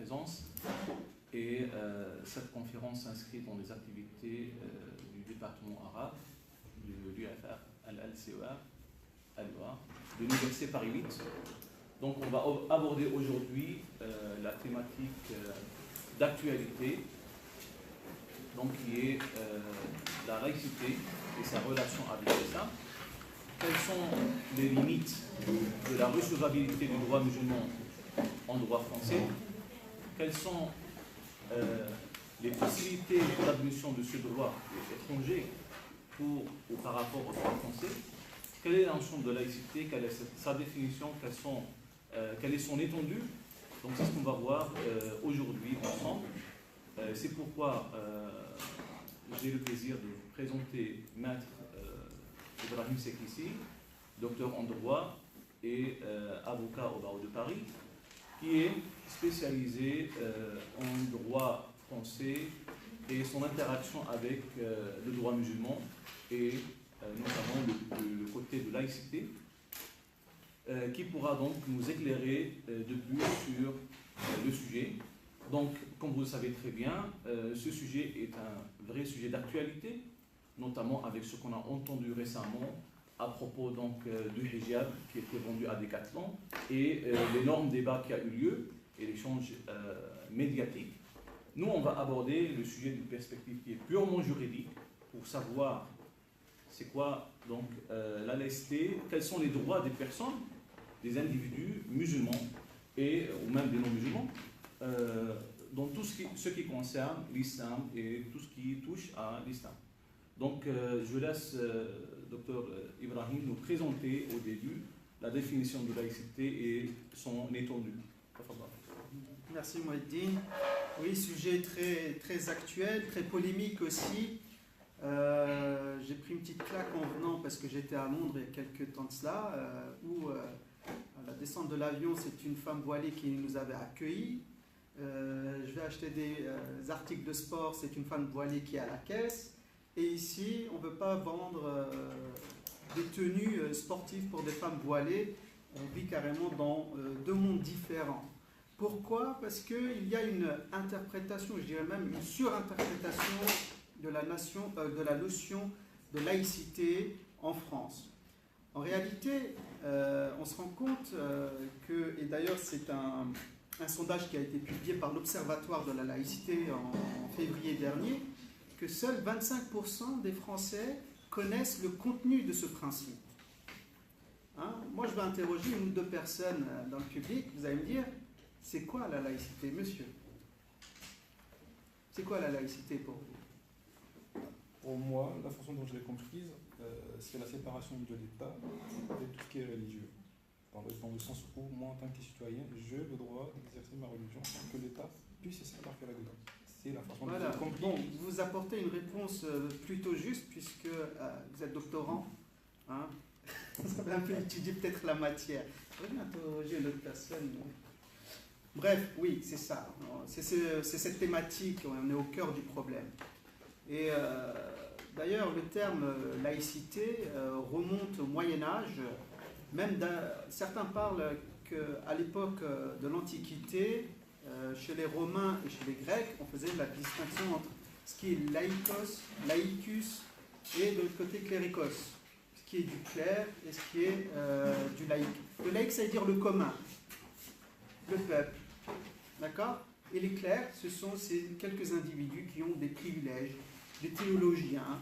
présence. Et cette conférence s'inscrit dans les activités du département arabe de l'UFR, Al-CER, de l'Université Paris 8. Donc on va aborder aujourd'hui la thématique d'actualité, donc qui est la laïcité et sa relation avec l'islam. Quelles sont les limites de la recevabilité du droit musulman en droit français? Quelles sont les possibilités d'admission de ce droit étranger ou par rapport au droit français? Quelle est la notion de laïcité? Quelle est sa définition? Quelle est son étendue? Donc c'est ce qu'on va voir aujourd'hui ensemble. C'est pourquoi j'ai le plaisir de vous présenter Maître Ibrahim Seklissi, docteur en droit et avocat au barreau de Paris, qui est spécialisé en droit français et son interaction avec le droit musulman et notamment le côté de laïcité, qui pourra donc nous éclairer de plus sur le sujet. Donc, comme vous le savez très bien, ce sujet est un vrai sujet d'actualité, notamment avec ce qu'on a entendu récemment à propos donc, du hijab qui était vendu à Decathlon et l'énorme débat qui a eu lieu et l'échange médiatique. Nous, on va aborder le sujet d'une perspective qui est purement juridique pour savoir c'est quoi donc la laïcité, quels sont les droits des personnes, des individus musulmans et, ou même des non-musulmans, dans tout ce qui concerne l'islam et tout ce qui touche à l'islam. Donc, je laisse Dr Ibrahim nous présenter au début la définition de laïcité et son étendue. Merci Moueddine. Oui, sujet très, très actuel, très polémique aussi. J'ai pris une petite claque en venant parce que j'étais à Londres il y a quelques temps de cela, où à la descente de l'avion, c'est une femme voilée qui nous avait accueillis. Je vais acheter des articles de sport, c'est une femme voilée qui est à la caisse. Et ici, on ne peut pas vendre des tenues sportives pour des femmes voilées. On vit carrément dans deux mondes différents. Pourquoi? Parce qu'il y a une interprétation, je dirais même une surinterprétation de la notion de laïcité en France. En réalité, on se rend compte que, et d'ailleurs c'est un sondage qui a été publié par l'Observatoire de la laïcité en février dernier, que seuls 25% des Français connaissent le contenu de ce principe. Hein? Moi, je vais interroger une ou deux personnes dans le public. Vous allez me dire, c'est quoi la laïcité, monsieur? C'est quoi la laïcité pour vous? Pour moi, la façon dont je l'ai comprise, c'est la séparation de l'État et tout ce qui est religieux. Dans le sens où, moi, en tant que citoyen, j'ai le droit d'exercer ma religion sans que l'État puisse s'interférer là-dedans. C'est la façon dont je l'ai compris. Bon, vous apportez une réponse plutôt juste, puisque vous êtes doctorant. Hein? Vous avez un peu étudié peut-être la matière. Je vais interroger une autre personne. Bref, oui, c'est ça. C'est cette thématique, on est au cœur du problème. Et d'ailleurs, le terme laïcité remonte au Moyen-Âge. Même certains parlent qu'à l'époque de l'Antiquité, chez les Romains et chez les Grecs, on faisait la distinction entre ce qui est laïkos, laïcus, et de l'autre côté cléricos, ce qui est du clerc et ce qui est du laïc. Le laïc, ça veut dire le commun, le peuple, d'accord? Et les clercs, ce sont ces quelques individus qui ont des privilèges, des théologiens.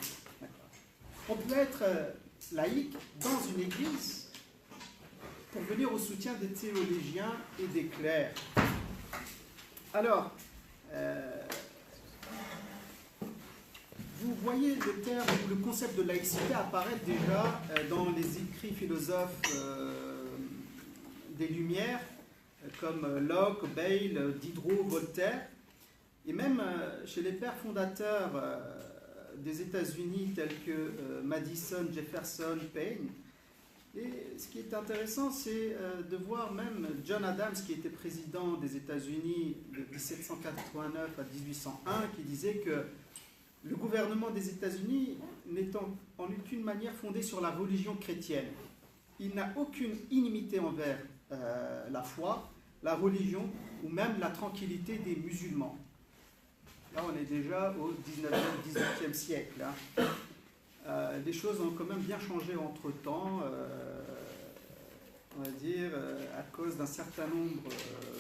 On peut être laïc dans une église pour venir au soutien des théologiens et des clercs. Alors, vous voyez le terme, le concept de laïcité apparaître déjà dans les écrits philosophes des Lumières, comme Locke, Bayle, Diderot, Voltaire, et même chez les pères fondateurs des États-Unis tels que Madison, Jefferson, Paine. Et ce qui est intéressant, c'est de voir même John Adams, qui était président des États-Unis de 1789 à 1801, qui disait que le gouvernement des États-Unis n'étant en aucune manière fondé sur la religion chrétienne. Il n'a aucune inimité envers la foi, la religion ou même la tranquillité des musulmans. Là, on est déjà au 19e siècle. Les choses ont quand même bien changé entre-temps, on va dire, à cause d'un certain nombre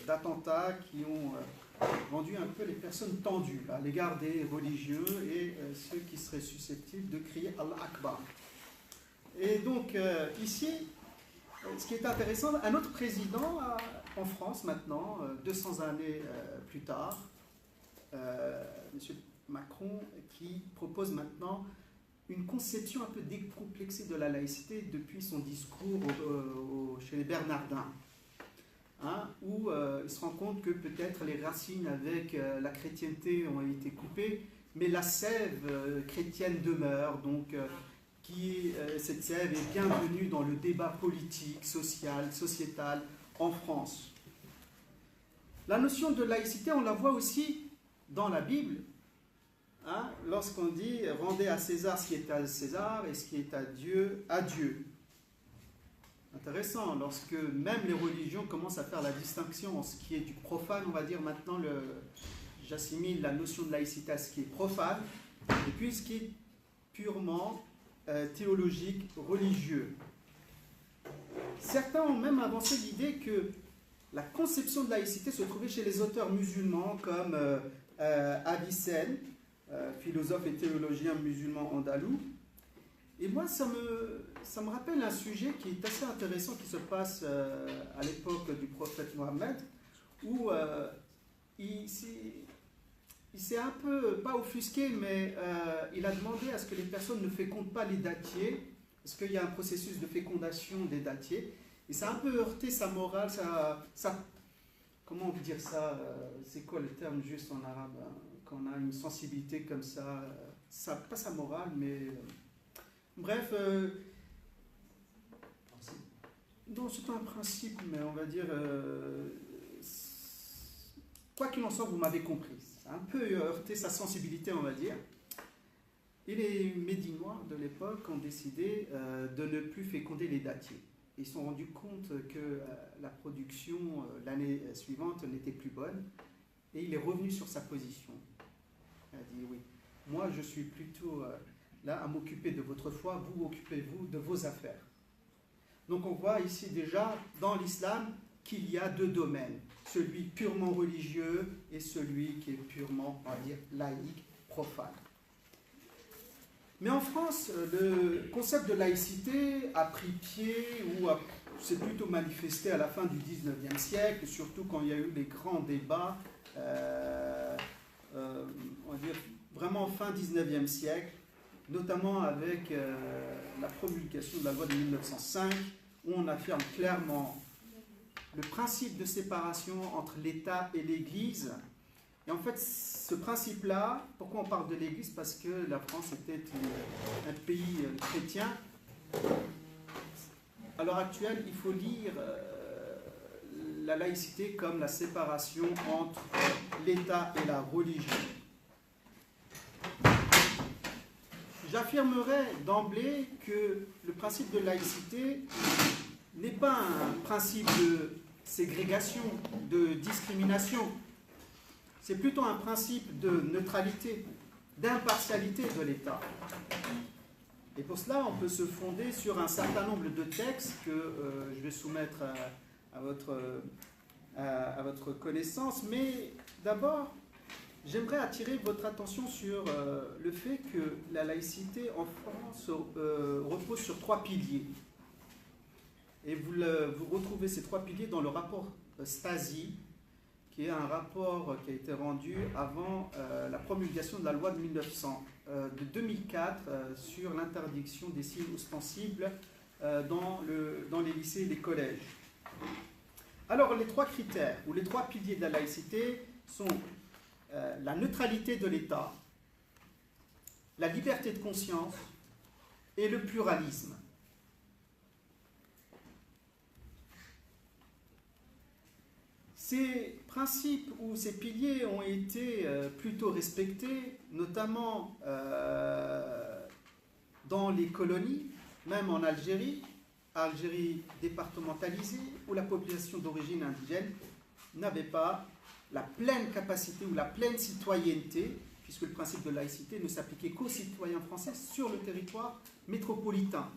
d'attentats qui ont rendu un peu les personnes tendues à l'égard des religieux et ceux qui seraient susceptibles de crier Allah Akbar. Et donc, ici, ce qui est intéressant, un autre président en France maintenant, 200 années plus tard, M. Macron, qui propose maintenant une conception un peu décomplexée de la laïcité depuis son discours chez les Bernardins, où il se rend compte que peut-être les racines avec la chrétienté ont été coupées, mais la sève chrétienne demeure, donc cette sève est bienvenue dans le débat politique, social, sociétal en France. La notion de laïcité, on la voit aussi dans la Bible, lorsqu'on dit « rendez à César ce qui est à César et ce qui est à Dieu, à Dieu ». Intéressant, lorsque même les religions commencent à faire la distinction en ce qui est du profane, on va dire maintenant, j'assimile la notion de laïcité à ce qui est profane, et puis ce qui est purement théologique, religieux. Certains ont même avancé l'idée que la conception de laïcité se trouvait chez les auteurs musulmans comme Avicenne, philosophe et théologien musulman andalou. Et moi, ça me rappelle un sujet qui est assez intéressant qui se passe à l'époque du prophète Mohammed, où il s'est un peu, pas offusqué, mais il a demandé à ce que les personnes ne fécondent pas les dattiers, parce qu'il y a un processus de fécondation des dattiers, et ça a un peu heurté sa morale, comment on peut dire ça, c'est quoi le terme juste en arabe, quand on a une sensibilité comme ça, pas sa morale, mais bref, non, c'est pas un principe, mais on va dire, quoi qu'il en soit, vous m'avez compris, ça a un peu heurté sa sensibilité, on va dire. Et les Médinois de l'époque ont décidé de ne plus féconder les dattiers. Ils se sont rendus compte que la production l'année suivante n'était plus bonne et il est revenu sur sa position. Il a dit oui, moi je suis plutôt là à m'occuper de votre foi, vous occupez-vous de vos affaires. Donc on voit ici déjà dans l'islam qu'il y a deux domaines, celui purement religieux et celui qui est purement, on va dire, laïque, profane. Mais en France, le concept de laïcité a pris pied ou s'est plutôt manifesté à la fin du 19e siècle, surtout quand il y a eu les grands débats, on va dire vraiment fin 19e siècle, notamment avec la promulgation de la loi de 1905, où on affirme clairement le principe de séparation entre l'État et l'Église. Et en fait, ce principe-là, pourquoi on parle de l'Église? Parce que la France était un pays chrétien. À l'heure actuelle, il faut lire la laïcité comme la séparation entre l'État et la religion. J'affirmerai d'emblée que le principe de laïcité n'est pas un principe de ségrégation, de discrimination. C'est plutôt un principe de neutralité, d'impartialité de l'État. Et pour cela, on peut se fonder sur un certain nombre de textes que je vais soumettre à votre connaissance. Mais d'abord, j'aimerais attirer votre attention sur le fait que la laïcité en France repose sur trois piliers. Et vous retrouvez ces trois piliers dans le rapport Stasi, qui est un rapport qui a été rendu avant la promulgation de la loi de 2004 sur l'interdiction des signes ostensibles dans les lycées et les collèges. Alors, les trois critères, ou les trois piliers de la laïcité sont la neutralité de l'État, la liberté de conscience et le pluralisme. Ces principes ou ces piliers ont été plutôt respectés, notamment dans les colonies, même en Algérie départementalisée, où la population d'origine indigène n'avaient pas la pleine capacité ou la pleine citoyenneté, puisque le principe de laïcité ne s'appliquait qu'aux citoyens français sur le territoire métropolitain.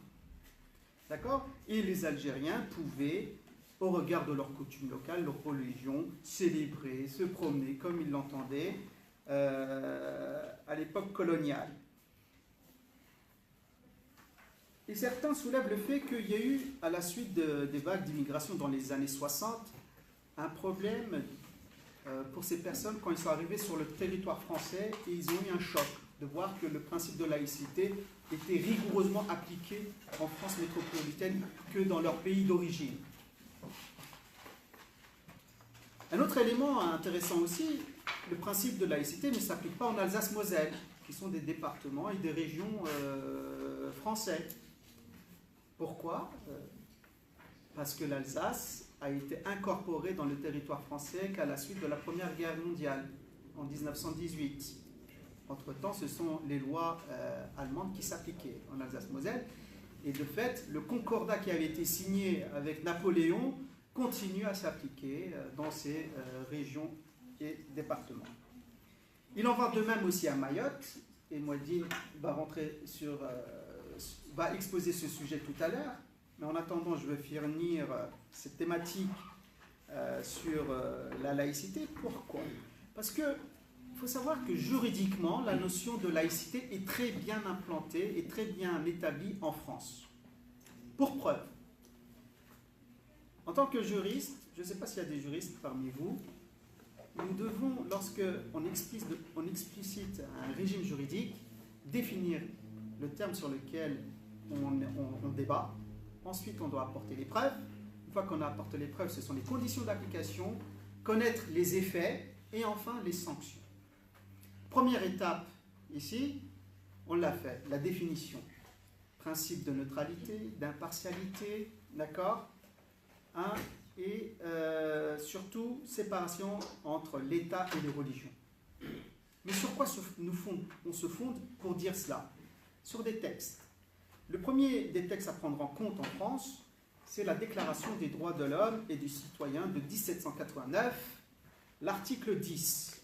D'accord? Et les Algériens pouvaient, au regard de leurs coutumes locales, leur religion, célébrer, se promener comme ils l'entendaient à l'époque coloniale. Et certains soulèvent le fait qu'il y a eu, à la suite des vagues d'immigration dans les années 60, un problème pour ces personnes quand ils sont arrivés sur le territoire français et ils ont eu un choc de voir que le principe de laïcité était rigoureusement appliqué en France métropolitaine que dans leur pays d'origine. Un autre élément intéressant aussi, le principe de laïcité ne s'applique pas en Alsace-Moselle, qui sont des départements et des régions français. Pourquoi? Parce que l'Alsace a été incorporée dans le territoire français qu'à la suite de la Première Guerre mondiale, en 1918. Entre-temps, ce sont les lois allemandes qui s'appliquaient en Alsace-Moselle. Et de fait, le concordat qui avait été signé avec Napoléon continue à s'appliquer dans ces régions et départements. Il en va de même aussi à Mayotte, et Mouadine va exposer ce sujet tout à l'heure, mais en attendant, je vais finir cette thématique sur la laïcité. Pourquoi? Parce que il faut savoir que juridiquement, la notion de laïcité est très bien implantée et très bien établie en France. Pour preuve, en tant que juriste, je ne sais pas s'il y a des juristes parmi vous, nous devons, lorsqu'on explicite un régime juridique, définir le terme sur lequel on débat. Ensuite, on doit apporter les preuves. Une fois qu'on a apporté les preuves, ce sont les conditions d'application, connaître les effets et enfin les sanctions. Première étape, ici, on l'a fait, la définition. Principe de neutralité, d'impartialité, d'accord, et surtout séparation entre l'État et les religions. Mais sur quoi on se fonde pour dire cela? Sur des textes. Le premier des textes à prendre en compte en France, c'est la Déclaration des droits de l'homme et du citoyen de 1789, l'article 10.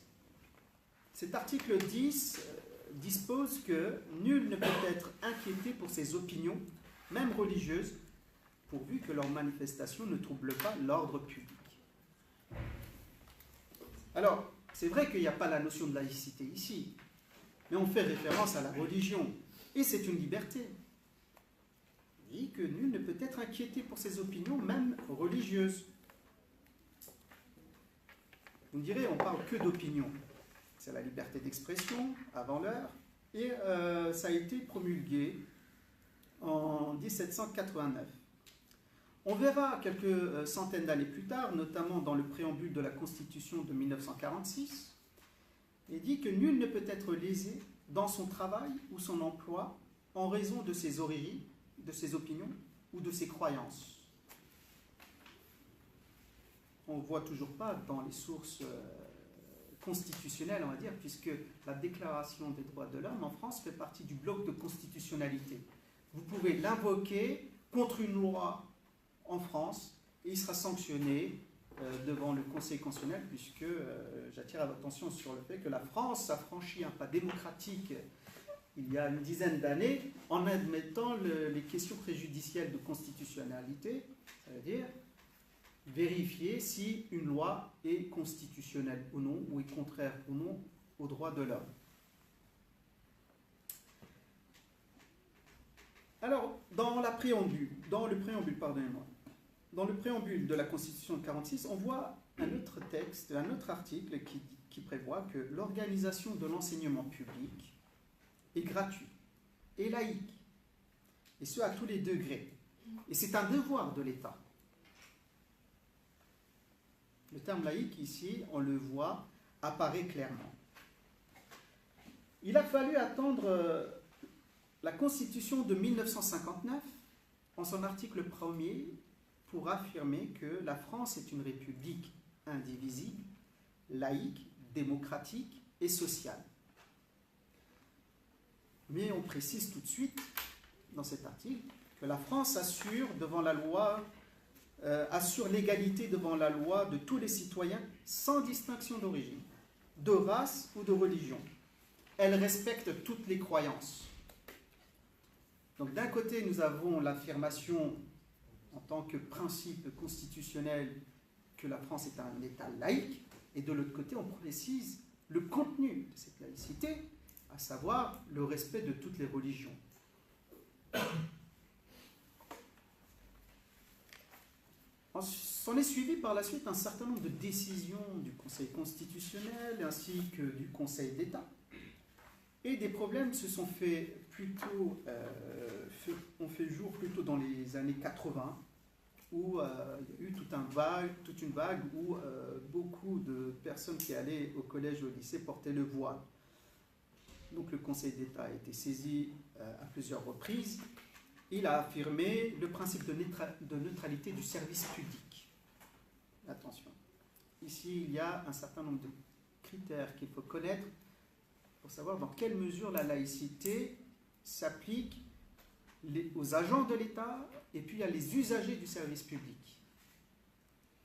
Cet article 10 dispose que nul ne peut être inquiété pour ses opinions, même religieuses, pourvu que leurs manifestations ne troublent pas l'ordre public. Alors, c'est vrai qu'il n'y a pas la notion de laïcité ici, mais on fait référence à la religion, et c'est une liberté. Il dit que nul ne peut être inquiété pour ses opinions, même religieuses. Vous me direz, on parle que d'opinion. C'est la liberté d'expression, avant l'heure, et ça a été promulgué en 1789. On verra quelques centaines d'années plus tard, notamment dans le préambule de la Constitution de 1946, il dit que nul ne peut être lésé dans son travail ou son emploi en raison de ses origines, de ses opinions ou de ses croyances. On ne voit toujours pas dans les sources constitutionnelles, on va dire, puisque la Déclaration des droits de l'homme en France fait partie du bloc de constitutionnalité. Vous pouvez l'invoquer contre une loi en France et il sera sanctionné devant le Conseil constitutionnel, puisque j'attire votre attention sur le fait que la France a franchi un pas démocratique il y a une dizaine d'années en admettant les questions préjudicielles de constitutionnalité, ça veut dire vérifier si une loi est constitutionnelle ou non, ou est contraire ou non aux droits de l'homme. Alors, dans le préambule de la Constitution de 1946, on voit un autre texte, un autre article qui prévoit que l'organisation de l'enseignement public est gratuite et laïque, et ce à tous les degrés. Et c'est un devoir de l'État. Le terme laïque ici, on le voit, apparaît clairement. Il a fallu attendre la Constitution de 1959, en son article 1er, pour affirmer que la France est une république indivisible, laïque, démocratique et sociale. Mais on précise tout de suite, dans cet article, que la France assure devant la loi assure l'égalité devant la loi de tous les citoyens sans distinction d'origine, de race ou de religion. Elle respecte toutes les croyances. Donc d'un côté, nous avons l'affirmation en tant que principe constitutionnel que la France est un État laïque, et de l'autre côté, on précise le contenu de cette laïcité, à savoir le respect de toutes les religions. S'en est suivi par la suite un certain nombre de décisions du Conseil constitutionnel ainsi que du Conseil d'État. Et des problèmes se sont fait plutôt, ont fait jour plutôt dans les années 80, où il y a eu toute une vague où beaucoup de personnes qui allaient au collège ou au lycée portaient le voile. Donc le Conseil d'État a été saisi à plusieurs reprises. Il a affirmé le principe de neutralité du service public. Attention, ici il y a un certain nombre de critères qu'il faut connaître pour savoir dans quelle mesure la laïcité s'applique aux agents de l'État et puis à les usagers du service public.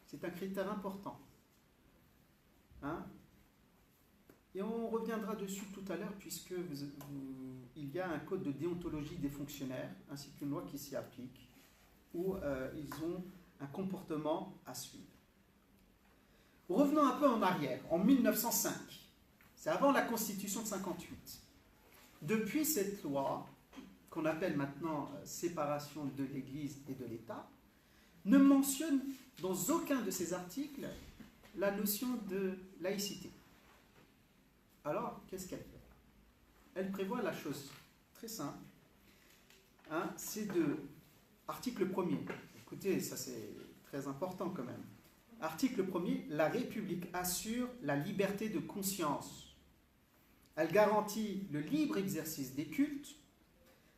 C'est un critère important. Hein? Et on reviendra dessus tout à l'heure puisque il y a un code de déontologie des fonctionnaires ainsi qu'une loi qui s'y applique où ils ont un comportement à suivre. Revenons un peu en arrière, en 1905. C'est avant la Constitution de 58. Depuis cette loi, qu'on appelle maintenant séparation de l'Église et de l'État, ne mentionne dans aucun de ces articles la notion de laïcité. Alors, qu'est-ce qu'elle fait? Elle prévoit la chose très simple. Hein, c'est de article 1er. Écoutez, ça c'est très important quand même. Article 1er, la République assure la liberté de conscience. Elle garantit le libre exercice des cultes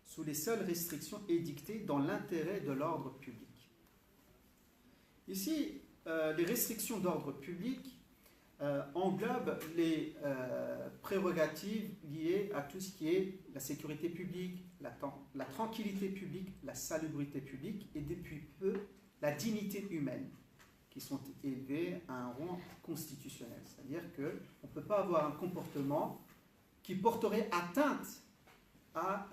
sous les seules restrictions édictées dans l'intérêt de l'ordre public. Ici, les restrictions d'ordre public englobent les prérogatives liées à tout ce qui est la sécurité publique, la tranquillité publique, la salubrité publique et depuis peu la dignité humaine, qui sont élevées à un rang constitutionnel. C'est-à-dire qu'on ne peut pas avoir un comportement qui porterait atteinte à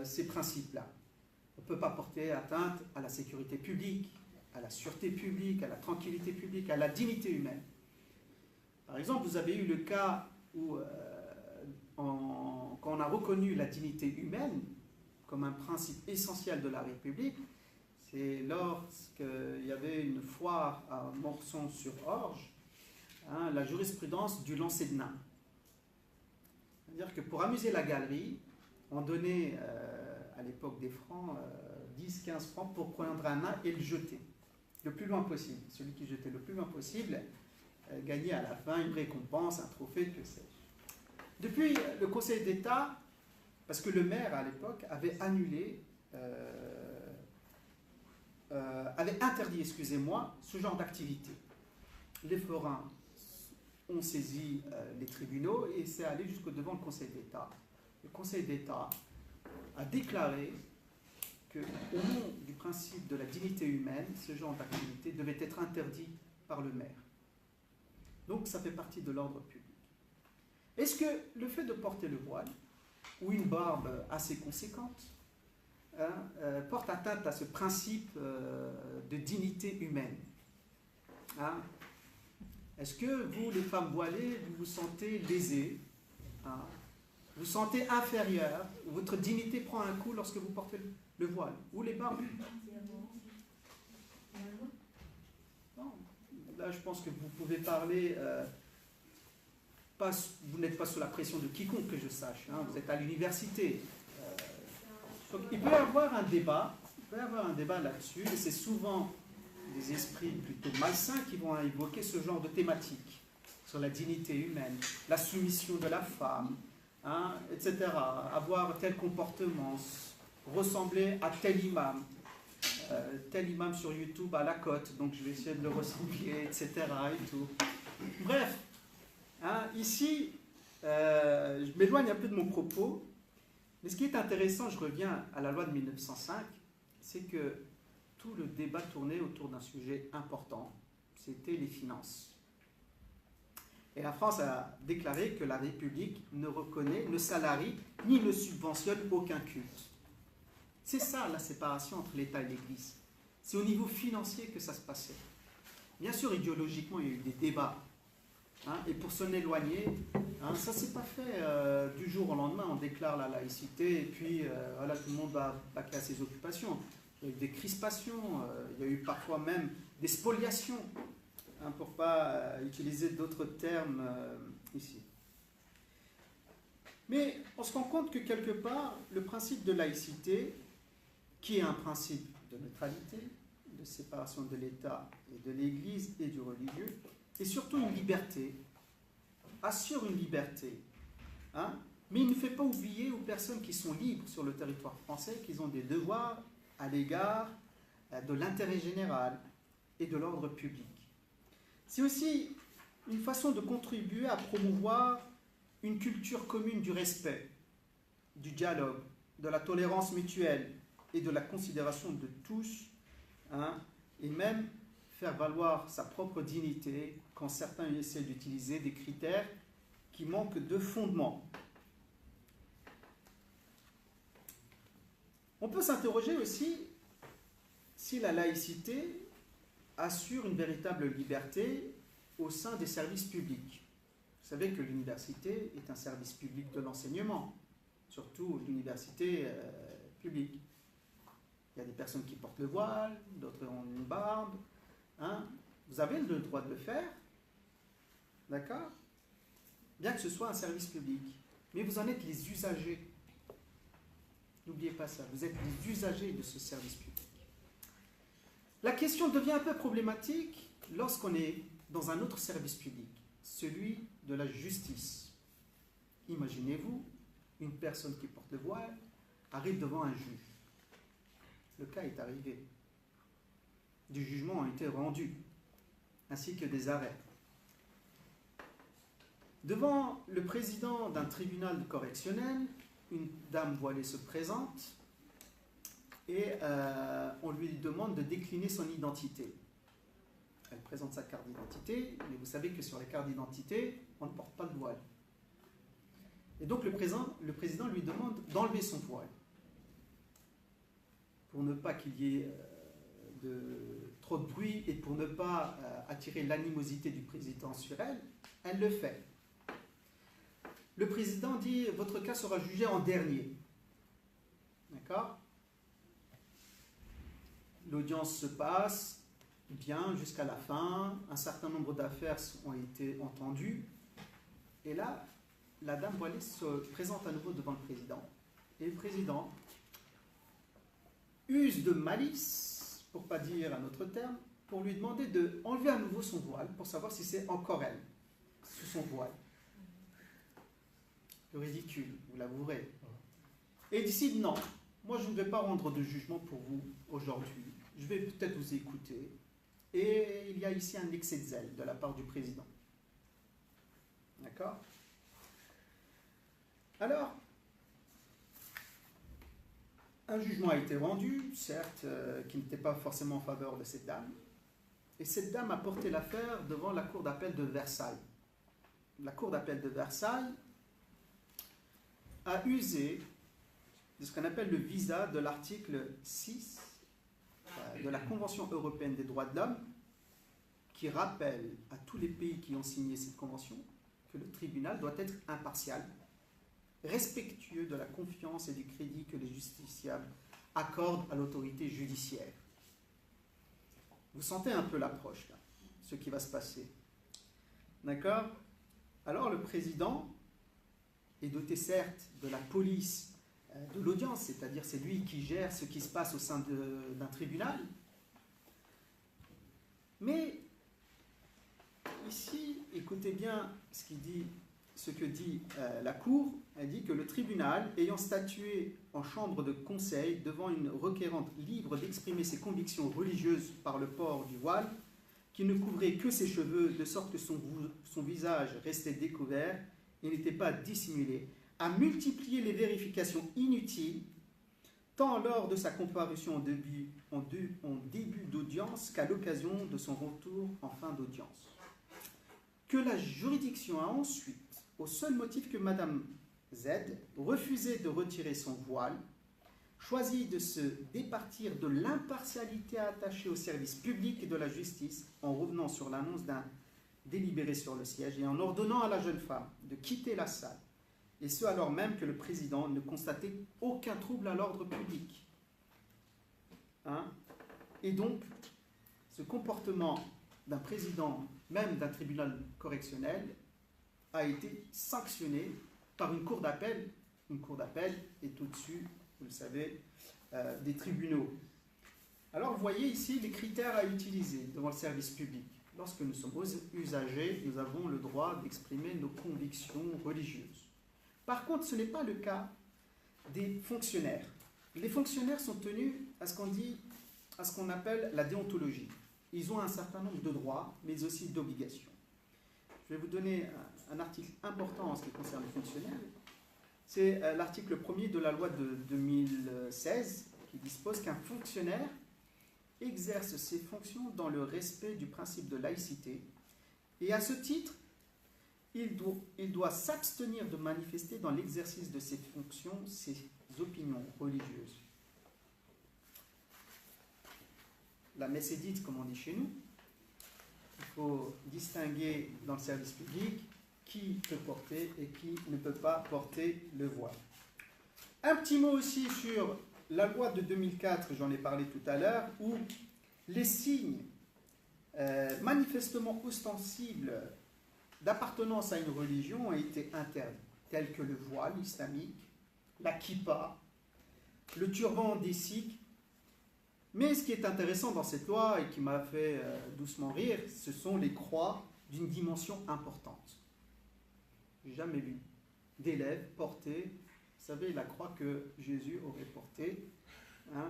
ces principes-là. On ne peut pas porter atteinte à la sécurité publique, à la sûreté publique, à la tranquillité publique, à la dignité humaine. Par exemple, vous avez eu le cas où, quand on a reconnu la dignité humaine comme un principe essentiel de la République, c'est lorsqu'il y avait une foire à Morsang-sur-Orge, hein, la jurisprudence du lancer de nain. C'est-à-dire que pour amuser la galerie, on donnait à l'époque des francs, 10-15 francs pour prendre un nain et le jeter le plus loin possible. Celui qui jetait le plus loin possible gagnait à la fin une récompense, un trophée, que sais-je. Depuis le Conseil d'État, parce que le maire à l'époque avait annulé, avait interdit, excusez-moi, ce genre d'activité. Les forains ont saisi les tribunaux et c'est allé jusqu'au devant le Conseil d'État. Le Conseil d'État a déclaré qu'au nom du principe de la dignité humaine, ce genre d'activité devait être interdit par le maire. Donc ça fait partie de l'ordre public. Est-ce que le fait de porter le voile ou une barbe assez conséquente porte atteinte à ce principe de dignité humaine? Hein? Est-ce que vous, les femmes voilées, vous vous sentez lésées? Hein? Vous vous sentez inférieur? Votre dignité prend un coup lorsque vous portez le voile? Ou les barbes? Non. Là, je pense que vous pouvez parler... vous n'êtes pas sous la pression de quiconque que je sache. Hein? Vous êtes à l'université. Donc, il peut y avoir un débat. Il peut y avoir un débat là-dessus. Et c'est souvent des esprits plutôt malsains qui vont évoquer ce genre de thématique sur la dignité humaine, la soumission de la femme, hein, etc. Avoir tel comportement, ressembler à tel imam sur YouTube à la côte, donc je vais essayer de le ressembler, etc. et tout. Bref, hein, ici, je m'éloigne un peu de mon propos, mais ce qui est intéressant, je reviens à la loi de 1905, c'est que tout le débat tournait autour d'un sujet important, c'était les finances. Et la France a déclaré que la République ne reconnaît, ne salarie, ni ne subventionne aucun culte. C'est ça la séparation entre l'État et l'Église. C'est au niveau financier que ça se passait. Bien sûr, idéologiquement, il y a eu des débats. Et pour s'en éloigner, ça ne s'est pas fait du jour au lendemain. On déclare la laïcité et puis voilà, tout le monde va vaquer à ses occupations. Il y a eu des crispations, il y a eu parfois même des spoliations, pour ne pas utiliser d'autres termes ici. Mais on se rend compte que quelque part, le principe de laïcité, qui est un principe de neutralité, de séparation de l'État et de l'Église et du religieux, et surtout une liberté, assure une liberté, mais il ne fait pas oublier aux personnes qui sont libres sur le territoire français qu'ils ont des devoirs à l'égard de l'intérêt général et de l'ordre public. C'est aussi une façon de contribuer à promouvoir une culture commune du respect, du dialogue, de la tolérance mutuelle et de la considération de tous, et même faire valoir sa propre dignité quand certains essaient d'utiliser des critères qui manquent de fondement. On peut s'interroger aussi si la laïcité assure une véritable liberté au sein des services publics. Vous savez que l'université est un service public de l'enseignement, surtout l'université publique. Il y a des personnes qui portent le voile, d'autres ont une barbe. Vous avez le droit de le faire, d'accord? Bien que ce soit un service public. Mais vous en êtes les usagers. N'oubliez pas ça, vous êtes les usagers de ce service public. La question devient un peu problématique lorsqu'on est dans un autre service public, celui de la justice. Imaginez-vous, une personne qui porte le voile arrive devant un juge. Le cas est arrivé. Des jugements ont été rendus, ainsi que des arrêts. Devant le président d'un tribunal correctionnel, une dame voilée se présente et on lui demande de décliner son identité. Elle présente sa carte d'identité, mais vous savez que sur les cartes d'identité, on ne porte pas le voile. Et donc le président lui demande d'enlever son voile. Pour ne pas qu'il y ait trop de bruit et pour ne pas attirer l'animosité du président sur elle, elle le fait. Le président dit « Votre cas sera jugé en dernier ». D'accord ? L'audience se passe bien jusqu'à la fin. Un certain nombre d'affaires ont été entendues. Et là, la dame voilée se présente à nouveau devant le président. Et le président use de malice, pour ne pas dire un autre terme, pour lui demander d'enlever à nouveau son voile, pour savoir si c'est encore elle, sous son voile. Le ridicule, vous l'avouerez. Et il décide, non, moi je ne vais pas rendre de jugement pour vous aujourd'hui, je vais peut-être vous écouter. Et il y a ici un excès de zèle de la part du président. D'accord ? Alors, un jugement a été rendu, certes, qui n'était pas forcément en faveur de cette dame. Et cette dame a porté l'affaire devant la cour d'appel de Versailles. La cour d'appel de Versailles a usé de ce qu'on appelle le visa de l'article 6 de la Convention européenne des droits de l'homme, qui rappelle à tous les pays qui ont signé cette convention que le tribunal doit être impartial, respectueux de la confiance et du crédit que les justiciables accordent à l'autorité judiciaire. Vous sentez un peu l'approche, là, ce qui va se passer. D'accord ? Alors le président est doté certes de la police de l'audience, c'est-à-dire c'est lui qui gère ce qui se passe au sein d'un tribunal. Mais ici, écoutez bien ce que dit la Cour. Elle dit que le tribunal, ayant statué en chambre de conseil devant une requérante libre d'exprimer ses convictions religieuses par le port du voile, qui ne couvrait que ses cheveux de sorte que son visage restait découvert et n'était pas dissimulé, a multiplié les vérifications inutiles tant lors de sa comparution en début d'audience qu'à l'occasion de son retour en fin d'audience. Que la juridiction a ensuite, au seul motif que Madame Z refusait de retirer son voile, choisi de se départir de l'impartialité attachée au service public et de la justice en revenant sur l'annonce d'un délibéré sur le siège et en ordonnant à la jeune femme de quitter la salle, et ce alors même que le président ne constatait aucun trouble à l'ordre public. Et donc, ce comportement d'un président, même d'un tribunal correctionnel, a été sanctionné par une cour d'appel. Une cour d'appel est au-dessus, vous le savez, des tribunaux. Alors, vous voyez ici les critères à utiliser devant le service public. Lorsque nous sommes usagers, nous avons le droit d'exprimer nos convictions religieuses. Par contre, ce n'est pas le cas des fonctionnaires. Les fonctionnaires sont tenus à ce qu'on appelle la déontologie. Ils ont un certain nombre de droits, mais aussi d'obligations. Je vais vous donner un article important en ce qui concerne les fonctionnaires. C'est l'article 1er de la loi de 2016 qui dispose qu'un fonctionnaire exerce ses fonctions dans le respect du principe de laïcité et à ce titre, il doit s'abstenir de manifester dans l'exercice de ses fonctions ses opinions religieuses. La messe est dite, comme on dit chez nous. Il faut distinguer dans le service public qui peut porter et qui ne peut pas porter le voile. Un petit mot aussi sur la loi de 2004, j'en ai parlé tout à l'heure, où les signes manifestement ostensibles d'appartenance à une religion ont été interdits, tels que le voile islamique, la kippa, le turban des sikhs. Mais ce qui est intéressant dans cette loi et qui m'a fait doucement rire, ce sont les croix d'une dimension importante. Je n'ai jamais vu d'élèves porter, vous savez, la croix que Jésus aurait portée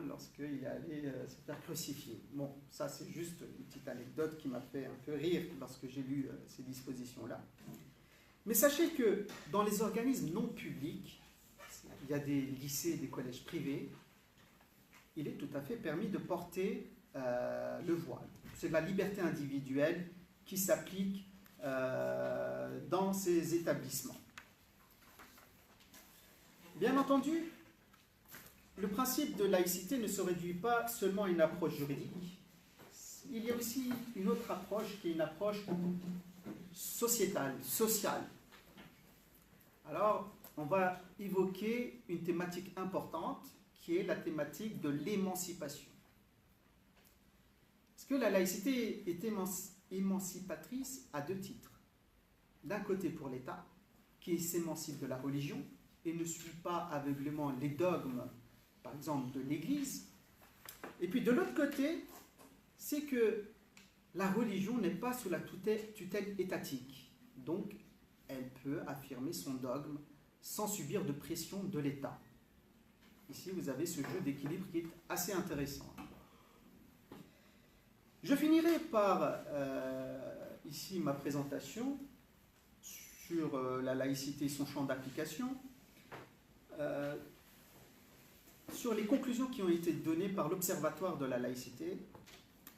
lorsqu'il est allé se faire crucifier. Bon, ça c'est juste une petite anecdote qui m'a fait un peu rire lorsque j'ai lu ces dispositions-là. Mais sachez que dans les organismes non publics, il y a des lycées, des collèges privés, il est tout à fait permis de porter le voile. C'est de la liberté individuelle qui s'applique dans ces établissements. Bien entendu, le principe de laïcité ne se réduit pas seulement à une approche juridique. Il y a aussi une autre approche qui est une approche sociétale, sociale. Alors, on va évoquer une thématique importante qui est la thématique de l'émancipation. Parce que la laïcité est émancipatrice à deux titres. D'un côté pour l'État, qui s'émancipe de la religion et ne suit pas aveuglément les dogmes, par exemple, de l'Église. Et puis de l'autre côté, c'est que la religion n'est pas sous la tutelle étatique. Donc, elle peut affirmer son dogme sans subir de pression de l'État. Ici, vous avez ce jeu d'équilibre qui est assez intéressant. Je finirai par, ici, ma présentation sur la laïcité et son champ d'application, sur les conclusions qui ont été données par l'Observatoire de la laïcité,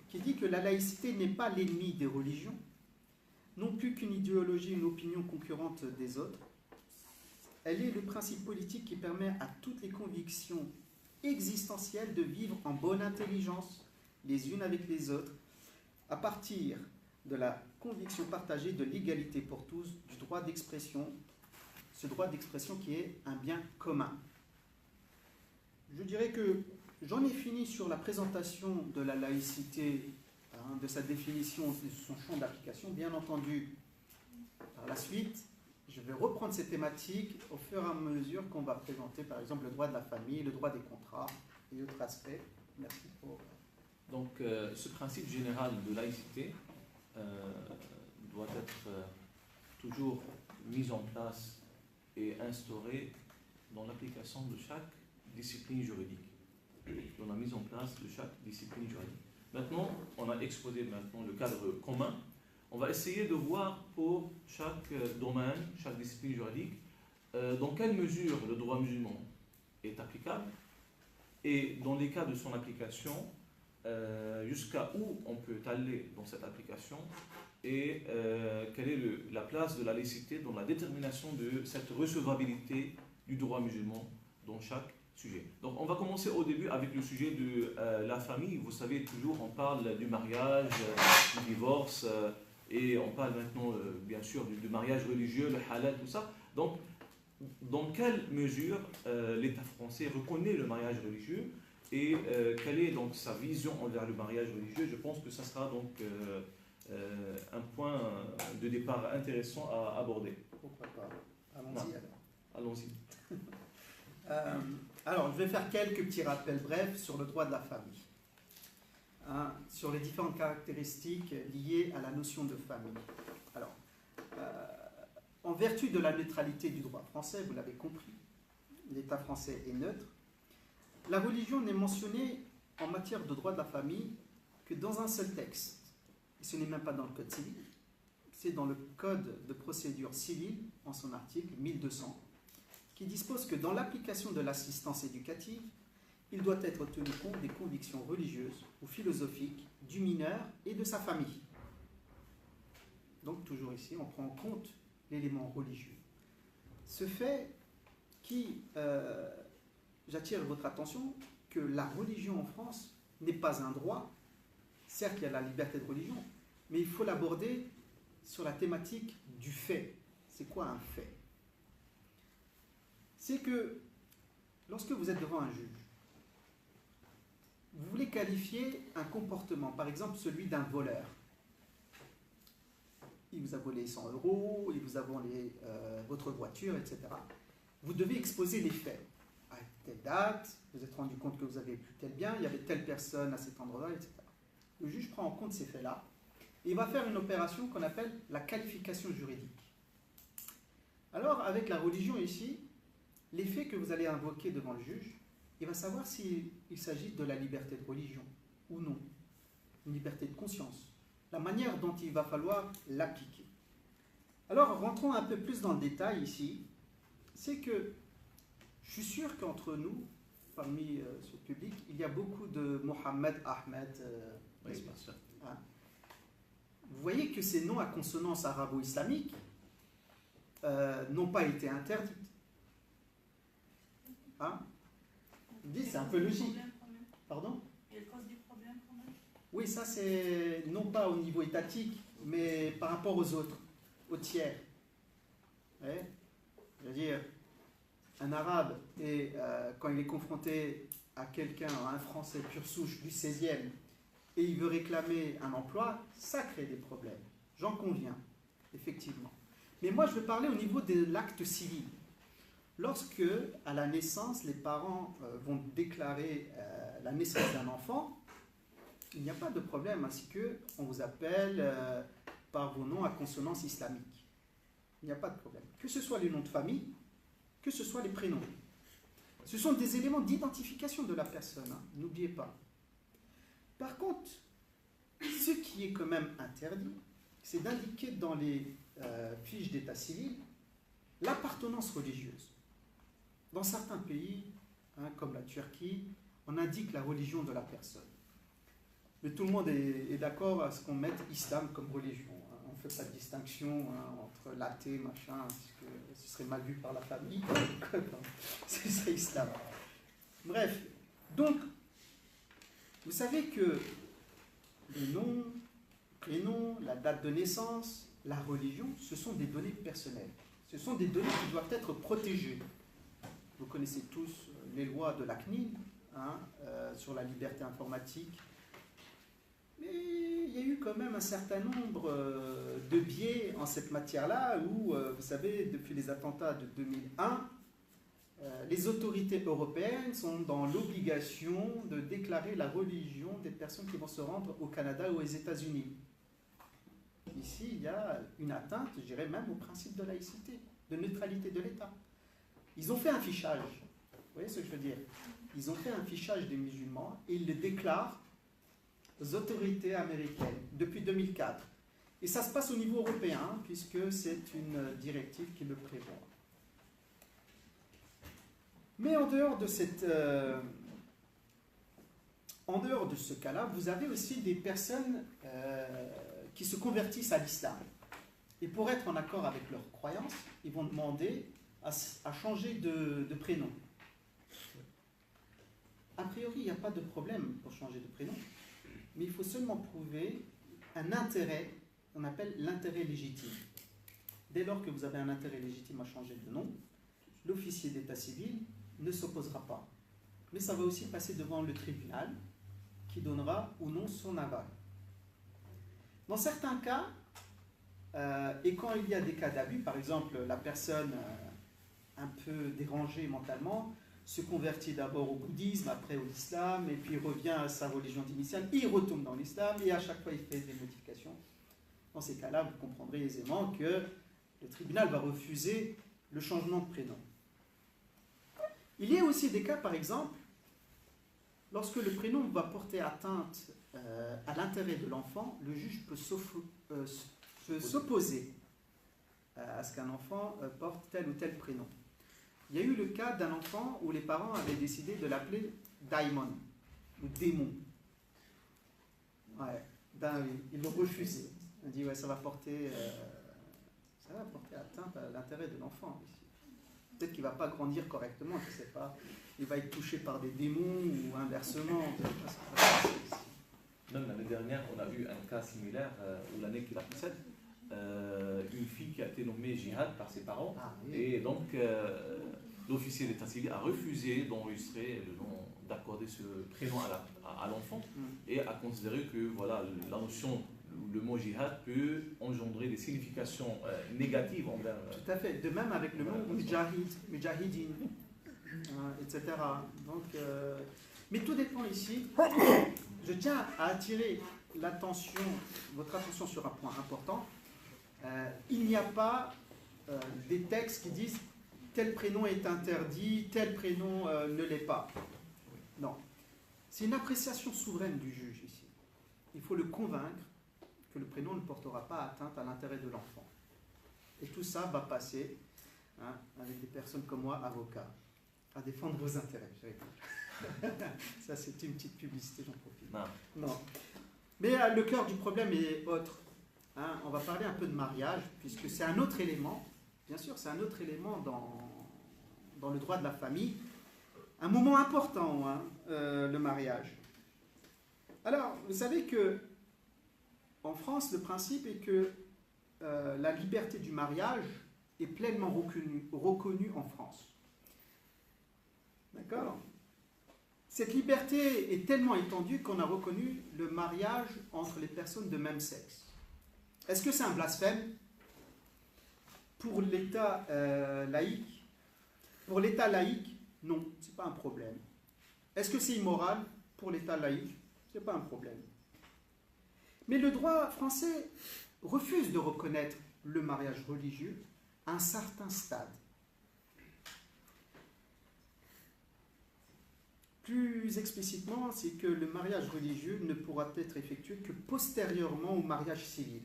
qui dit que la laïcité n'est pas l'ennemi des religions, non plus qu'une idéologie, une opinion concurrente des autres. Elle est le principe politique qui permet à toutes les convictions existentielles de vivre en bonne intelligence, les unes avec les autres, à partir de la conviction partagée de l'égalité pour tous, du droit d'expression, ce droit d'expression qui est un bien commun. Je dirais que j'en ai fini sur la présentation de la laïcité, de sa définition, de son champ d'application. Bien entendu, par la suite, je vais reprendre ces thématiques au fur et à mesure qu'on va présenter, par exemple, le droit de la famille, le droit des contrats et autres aspects. Merci pour... Donc, ce principe général de laïcité doit être toujours mis en place et instauré dans l'application de chaque discipline juridique, dans la mise en place de chaque discipline juridique. Maintenant, on a exposé le cadre commun. On va essayer de voir pour chaque domaine, chaque discipline juridique, dans quelle mesure le droit musulman est applicable et dans les cas de son application, jusqu'à où on peut aller dans cette application et quelle est la place de la laïcité dans la détermination de cette recevabilité du droit musulman dans chaque sujet. Donc on va commencer au début avec le sujet de la famille. Vous savez, toujours on parle du mariage, du divorce, et on parle maintenant bien sûr du mariage religieux, le halal, tout ça. Donc dans quelle mesure l'État français reconnaît le mariage religieux et quelle est donc sa vision envers le mariage religieux? Je pense que ça sera donc un point de départ intéressant à aborder. Pourquoi pas? Allons-y alors. Allons-y. Alors, je vais faire quelques petits rappels brefs sur le droit de la famille, sur les différentes caractéristiques liées à la notion de famille. Alors, en vertu de la neutralité du droit français, vous l'avez compris, l'État français est neutre. La religion n'est mentionnée en matière de droit de la famille que dans un seul texte. Et ce n'est même pas dans le Code civil, c'est dans le Code de procédure civile, en son article 1200, qui dispose que dans l'application de l'assistance éducative, il doit être tenu compte des convictions religieuses ou philosophiques du mineur et de sa famille. Donc toujours ici, on prend en compte l'élément religieux. Ce fait qui, j'attire votre attention, que la religion en France n'est pas un droit. Certes, il y a la liberté de religion, mais il faut l'aborder sur la thématique du fait. C'est quoi un fait? C'est que lorsque vous êtes devant un juge, vous voulez qualifier un comportement, par exemple celui d'un voleur. Il vous a volé 100 €, il vous a volé votre voiture, etc. Vous devez exposer les faits. À telle date, vous vous êtes rendu compte que vous avez pris tel bien, il y avait telle personne à cet endroit-là, etc. Le juge prend en compte ces faits-là et il va faire une opération qu'on appelle la qualification juridique. Alors, avec la religion ici, les faits que vous allez invoquer devant le juge, il va savoir s'il s'agit de la liberté de religion ou non, une liberté de conscience, la manière dont il va falloir l'appliquer. Alors, rentrons un peu plus dans le détail ici. C'est que je suis sûr qu'entre nous, parmi ce public, il y a beaucoup de Mohamed, Ahmed, Oui, bien sûr. Vous voyez que ces noms à consonance arabo-islamique n'ont pas été interdits. C'est un peu logique. Pardon? Et elle cause des problèmes quand même? Oui, ça c'est non pas au niveau étatique, mais par rapport aux autres, aux tiers. Ouais. Je veux dire, un arabe, et quand il est confronté à quelqu'un, à un Français pure souche du 16e, et il veut réclamer un emploi, ça crée des problèmes. J'en conviens, effectivement. Mais moi, je veux parler au niveau de l'acte civil. Lorsque, à la naissance, les parents vont déclarer la naissance d'un enfant, il n'y a pas de problème à ce qu'on vous appelle par vos noms à consonance islamique. Il n'y a pas de problème. Que ce soit les noms de famille, que ce soit les prénoms. Ce sont des éléments d'identification de la personne, n'oubliez pas. Par contre, ce qui est quand même interdit, c'est d'indiquer dans les fiches d'état civil l'appartenance religieuse. Dans certains pays, comme la Turquie, on indique la religion de la personne. Mais tout le monde est d'accord à ce qu'on mette islam comme religion. On ne fait pas de distinction entre l'athée, machin, parce que ce serait mal vu par la famille. Ce serait islam. Bref, donc, vous savez que les noms, prénoms, la date de naissance, la religion, ce sont des données personnelles. Ce sont des données qui doivent être protégées. Vous connaissez tous les lois de la CNIL sur la liberté informatique. Mais il y a eu quand même un certain nombre de biais en cette matière-là où, vous savez, depuis les attentats de 2001, les autorités européennes sont dans l'obligation de déclarer la religion des personnes qui vont se rendre au Canada ou aux États-Unis. Ici, il y a une atteinte, je dirais même au principe de laïcité, de neutralité de l'État. Ils ont fait un fichage, vous voyez ce que je veux dire? Ils ont fait un fichage des musulmans et ils le déclarent aux autorités américaines depuis 2004. Et ça se passe au niveau européen, puisque c'est une directive qui le prévoit. Mais en dehors de cette en dehors de ce cas-là, vous avez aussi des personnes qui se convertissent à l'islam. Et pour être en accord avec leurs croyances, ils vont demander à changer de prénom. A priori, il n'y a pas de problème pour changer de prénom, mais il faut seulement prouver un intérêt, on appelle l'intérêt légitime. Dès lors que vous avez un intérêt légitime à changer de nom, l'officier d'état civil ne s'opposera pas. Mais ça va aussi passer devant le tribunal qui donnera ou non son aval. Dans certains cas, et quand il y a des cas d'abus, par exemple la personne un peu dérangée mentalement se convertit d'abord au bouddhisme, après au islam, et puis revient à sa religion initiale, il retombe dans l'islam, et à chaque fois il fait des modifications. Dans ces cas-là, vous comprendrez aisément que le tribunal va refuser le changement de prénom. Il y a aussi des cas, par exemple, lorsque le prénom va porter atteinte à l'intérêt de l'enfant, le juge peut s'opposer à ce qu'un enfant porte tel ou tel prénom. Il y a eu le cas d'un enfant où les parents avaient décidé de l'appeler Daimon, ou démon. Ouais, ils l'ont refusé. On dit, ouais, ça va porter atteinte à l'intérêt de l'enfant. Peut-être qu'il ne va pas grandir correctement, je ne sais pas. Il va être touché par des démons ou inversement. Même l'année dernière, on a eu un cas similaire, ou l'année qui la précède, une fille qui a été nommée Jihad par ses parents, et donc l'officier d'état civil a refusé d'enregistrer le nom, d'accorder ce prénom à l'enfant, et a considéré que voilà, la notion, le mot Jihad peut engendrer des significations négatives envers... Tout à fait, de même avec le mot Mujahid, Mujahidin, etc. Donc, mais tout dépend ici. Je tiens à attirer votre attention sur un point important. Il n'y a pas des textes qui disent tel prénom est interdit, tel prénom ne l'est pas. Non. C'est une appréciation souveraine du juge ici. Il faut le convaincre que le prénom ne portera pas atteinte à l'intérêt de l'enfant. Et tout ça va passer avec des personnes comme moi, avocats, à défendre vos intérêts. Ça, c'est une petite publicité, j'en profite. Non. Mais le cœur du problème est autre. On va parler un peu de mariage, puisque c'est un autre élément, bien sûr, c'est un autre élément dans le droit de la famille. Un moment important, le mariage. Alors, vous savez que en France, le principe est que la liberté du mariage est pleinement reconnue en France. D'accord ? Cette liberté est tellement étendue qu'on a reconnu le mariage entre les personnes de même sexe. Est-ce que c'est un blasphème pour l'État laïque? Pour l'État laïque, non, ce n'est pas un problème. Est-ce que c'est immoral pour l'État laïque? Ce n'est pas un problème. Mais le droit français refuse de reconnaître le mariage religieux à un certain stade. Plus explicitement, c'est que le mariage religieux ne pourra être effectué que postérieurement au mariage civil.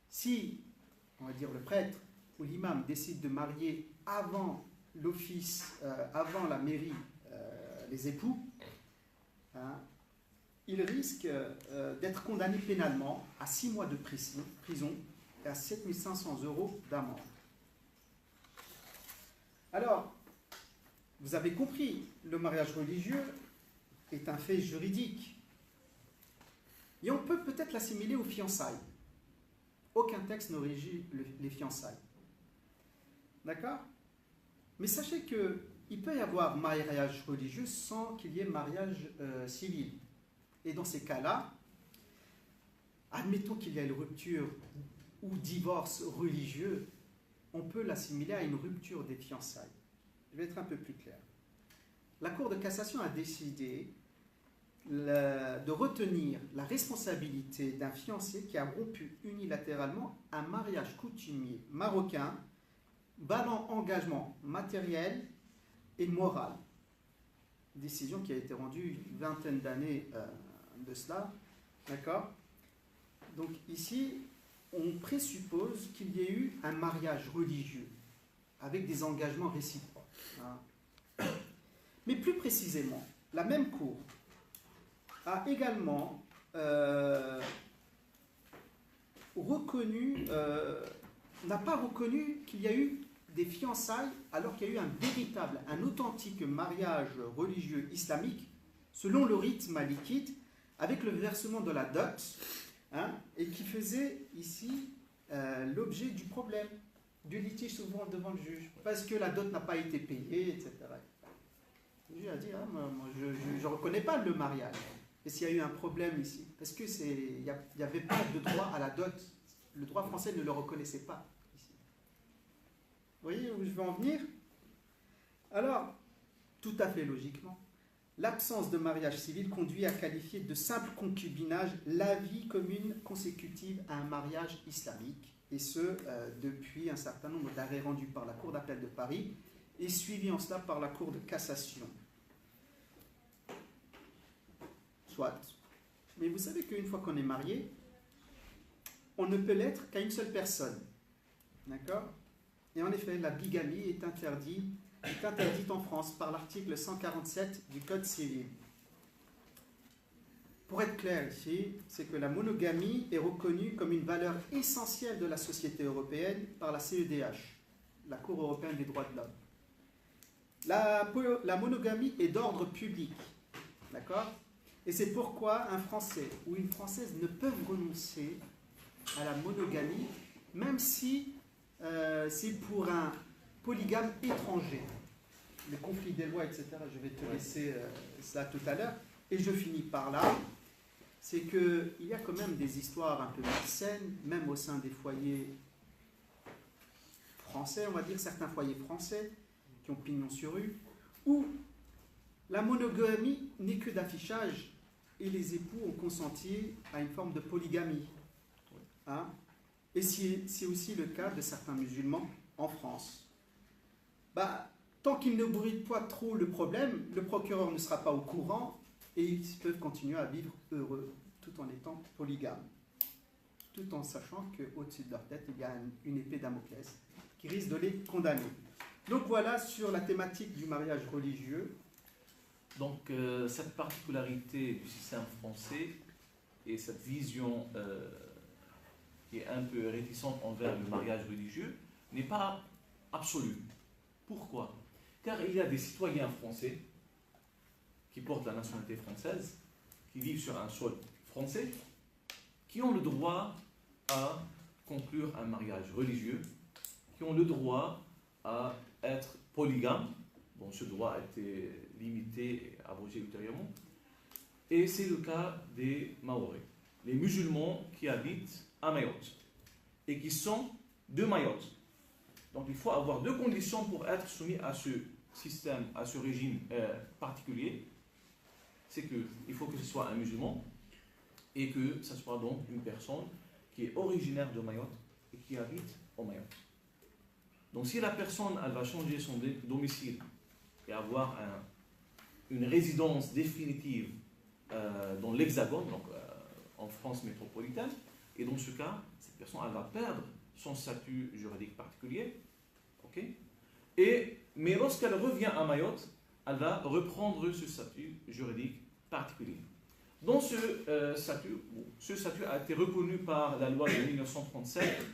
Si, on va dire, le prêtre ou l'imam décide de marier avant l'office, avant la mairie, les époux, il risque d'être condamné pénalement à 6 mois de prison et à 7 500 € d'amende. Alors, vous avez compris, le mariage religieux est un fait juridique. Et on peut peut-être l'assimiler aux fiançailles. Aucun texte ne régit les fiançailles. D'accord? Mais sachez qu'il peut y avoir mariage religieux sans qu'il y ait mariage civil. Et dans ces cas-là, admettons qu'il y ait une rupture ou divorce religieux, on peut l'assimiler à une rupture des fiançailles. Je vais être un peu plus clair. La Cour de cassation a décidé de retenir la responsabilité d'un fiancé qui a rompu unilatéralement un mariage coutumier marocain, valant engagement matériel et moral. Décision qui a été rendue une vingtaine d'années de cela. D'accord? Donc ici, on présuppose qu'il y ait eu un mariage religieux avec des engagements réciproques. Mais plus précisément, la même Cour a également n'a pas reconnu qu'il y a eu des fiançailles alors qu'il y a eu un véritable, un authentique mariage religieux islamique selon le rite malikite avec le versement de la dot, hein, et qui faisait ici l'objet du problème, du litige souvent devant le juge, parce que la dot n'a pas été payée, etc. Le juge a dit, hein, moi, je ne reconnais pas le mariage. Et s'il y a eu un problème ici, parce que il n'y avait pas de droit à la dot, le droit français ne le reconnaissait pas ici. Vous voyez où je veux en venir? Alors, tout à fait logiquement, l'absence de mariage civil conduit à qualifier de simple concubinage la vie commune consécutive à un mariage islamique, et ce, depuis un certain nombre d'arrêts rendus par la Cour d'appel de Paris, et suivis en cela par la Cour de cassation. Soit. Mais vous savez qu'une fois qu'on est marié, on ne peut l'être qu'à une seule personne. D'accord? Et en effet, la bigamie est interdite en France par l'article 147 du Code civil. Pour être clair ici, c'est que la monogamie est reconnue comme une valeur essentielle de la société européenne par la CEDH, la Cour européenne des droits de l'homme. La monogamie est d'ordre public. D'accord? Et c'est pourquoi un Français ou une Française ne peuvent renoncer à la monogamie, même si c'est pour un polygame étranger. Le conflit des lois, etc., je vais te laisser ça tout à l'heure. Et je finis par là. C'est qu'il y a quand même des histoires un peu malsaines, même au sein des foyers français, on va dire, certains foyers français qui ont pignon sur rue, où la monogamie n'est que d'affichage et les époux ont consenti à une forme de polygamie. Hein? Et c'est aussi le cas de certains musulmans en France. Tant qu'ils ne bruitent pas trop le problème, le procureur ne sera pas au courant et ils peuvent continuer à vivre heureux tout en étant polygames. Tout en sachant qu'au-dessus de leur tête, il y a une épée Damoclès qui risque de les condamner. Donc voilà sur la thématique du mariage religieux. Donc cette particularité du système français et cette vision qui est un peu réticente envers le mariage religieux n'est pas absolue. Pourquoi? Car il y a des citoyens français qui portent la nationalité française, qui vivent sur un sol français, qui ont le droit à conclure un mariage religieux, qui ont le droit à être polygames. Bon, ce droit a été limité et abrogé ultérieurement. Et c'est le cas des Maoris, les musulmans qui habitent à Mayotte et qui sont de Mayotte. Donc il faut avoir deux conditions pour être soumis à ce système, à ce régime particulier. C'est qu'il faut que ce soit un musulman et que ce soit donc une personne qui est originaire de Mayotte et qui habite au Mayotte. Donc si la personne elle va changer son domicile et avoir une résidence définitive dans l'Hexagone, donc en France métropolitaine, et dans ce cas, cette personne elle va perdre son statut juridique particulier, okay? Mais lorsqu'elle revient à Mayotte, elle va reprendre ce statut juridique particulier. Dans ce statut a été reconnu par la loi de 1937,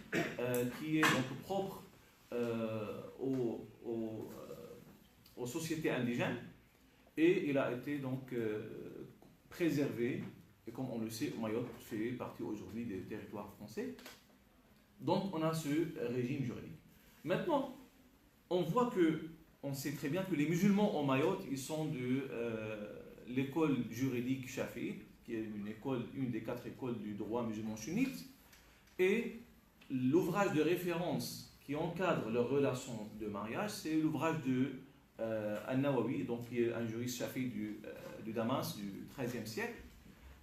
qui est donc propre aux sociétés indigènes, et il a été donc préservé, et comme on le sait, Mayotte fait partie aujourd'hui des territoires français. Donc on a ce régime juridique. Maintenant, on sait très bien que les musulmans en Mayotte, ils sont de l'école juridique Shafi'ite, qui est une des 4 écoles du droit musulman sunnite, et l'ouvrage de référence qui encadre leur relation de mariage, c'est l'ouvrage de Al-Nawawi, donc qui est un juriste shafi'i du Damas du XIIIe siècle,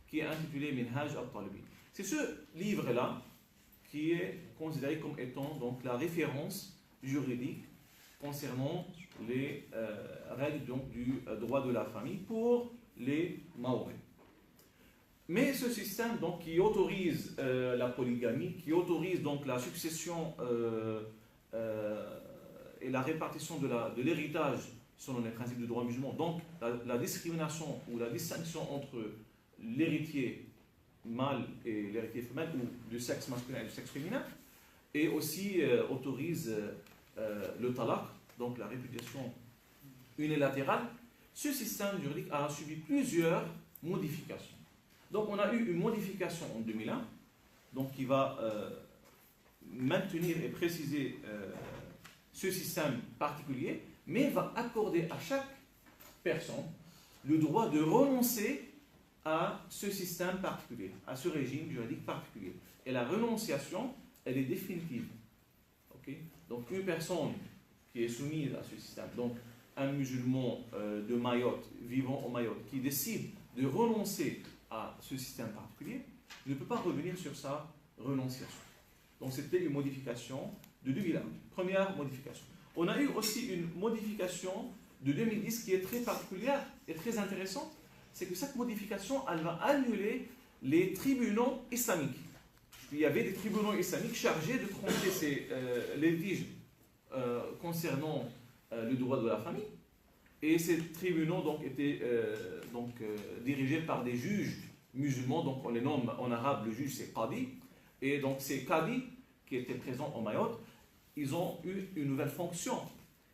qui est intitulé Minhaj al-Talibi. C'est ce livre-là qui est considéré comme étant donc la référence juridique concernant les règles donc, du droit de la famille pour les Maoris. Mais ce système donc, qui autorise la polygamie, qui autorise donc la succession et la répartition de l'héritage selon les principes du droit musulman, donc la discrimination ou la distinction entre l'héritier mâle et l'héritier femelle, ou du sexe masculin et du sexe féminin, et aussi autorise le talaq, donc la répudiation unilatérale. Ce système juridique a subi plusieurs modifications. Donc on a eu une modification en 2001, donc qui va maintenir et préciser ce système particulier, mais va accorder à chaque personne le droit de renoncer à ce système particulier, à ce régime juridique particulier. Et la renonciation, elle est définitive. Okay? Donc une personne qui est soumise à ce système, donc un musulman de Mayotte, vivant au Mayotte, qui décide de renoncer à ce système particulier, ne peut pas revenir sur sa renonciation. Donc c'était une modification de 2001. Première modification. On a eu aussi une modification de 2010 qui est très particulière et très intéressante. C'est que cette modification, elle va annuler les tribunaux islamiques. Il y avait des tribunaux islamiques chargés de trancher ces litiges concernant le droit de la famille. Et ces tribunaux donc, étaient dirigés par des juges musulmans, donc on les nomme en arabe, le juge c'est Qadi. Et donc ces Qadi qui étaient présents en Mayotte, ils ont eu une nouvelle fonction,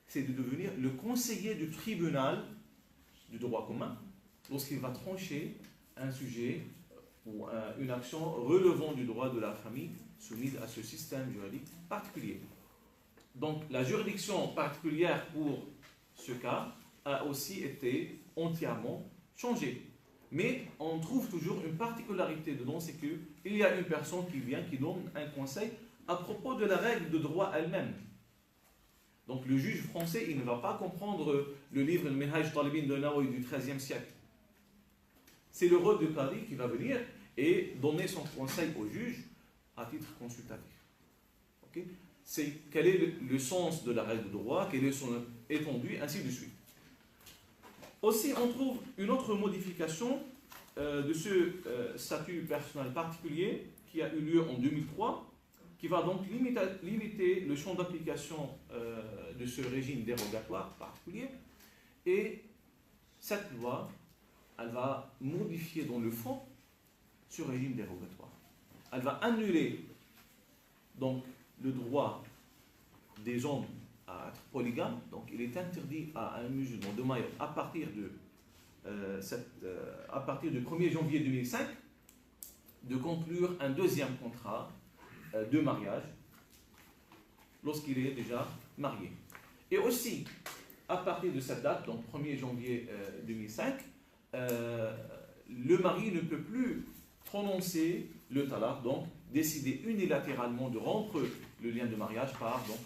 c'est de devenir le conseiller du tribunal du droit commun lorsqu'il va trancher un sujet ou une action relevant du droit de la famille soumise à ce système juridique particulier. Donc la juridiction particulière pour ce cas a aussi été entièrement changée. Mais on trouve toujours une particularité dedans, c'est qu'il y a une personne qui vient, qui donne un conseil à propos de la règle de droit elle-même. Donc le juge français, il ne va pas comprendre le livre Le Minhaj Talibin de Nawawi du XIIIe siècle. C'est le rôle du Qadi qui va venir et donner son conseil au juge à titre consultatif. Okay? C'est quel est le sens de la règle de droit, quelle est son étendue, ainsi de suite. Aussi, on trouve une autre modification de ce statut personnel particulier qui a eu lieu en 2003, qui va donc limiter le champ d'application de ce régime dérogatoire particulier. Et cette loi, elle va modifier dans le fond ce régime dérogatoire. Elle va annuler donc le droit des hommes à être polygames. Donc il est interdit à un musulman de Mayotte à partir du 1er janvier 2005 de conclure un deuxième contrat de mariage lorsqu'il est déjà marié. Et aussi, à partir de cette date, donc 1er janvier 2005, le mari ne peut plus prononcer le talaq, donc décider unilatéralement de rompre le lien de mariage par donc,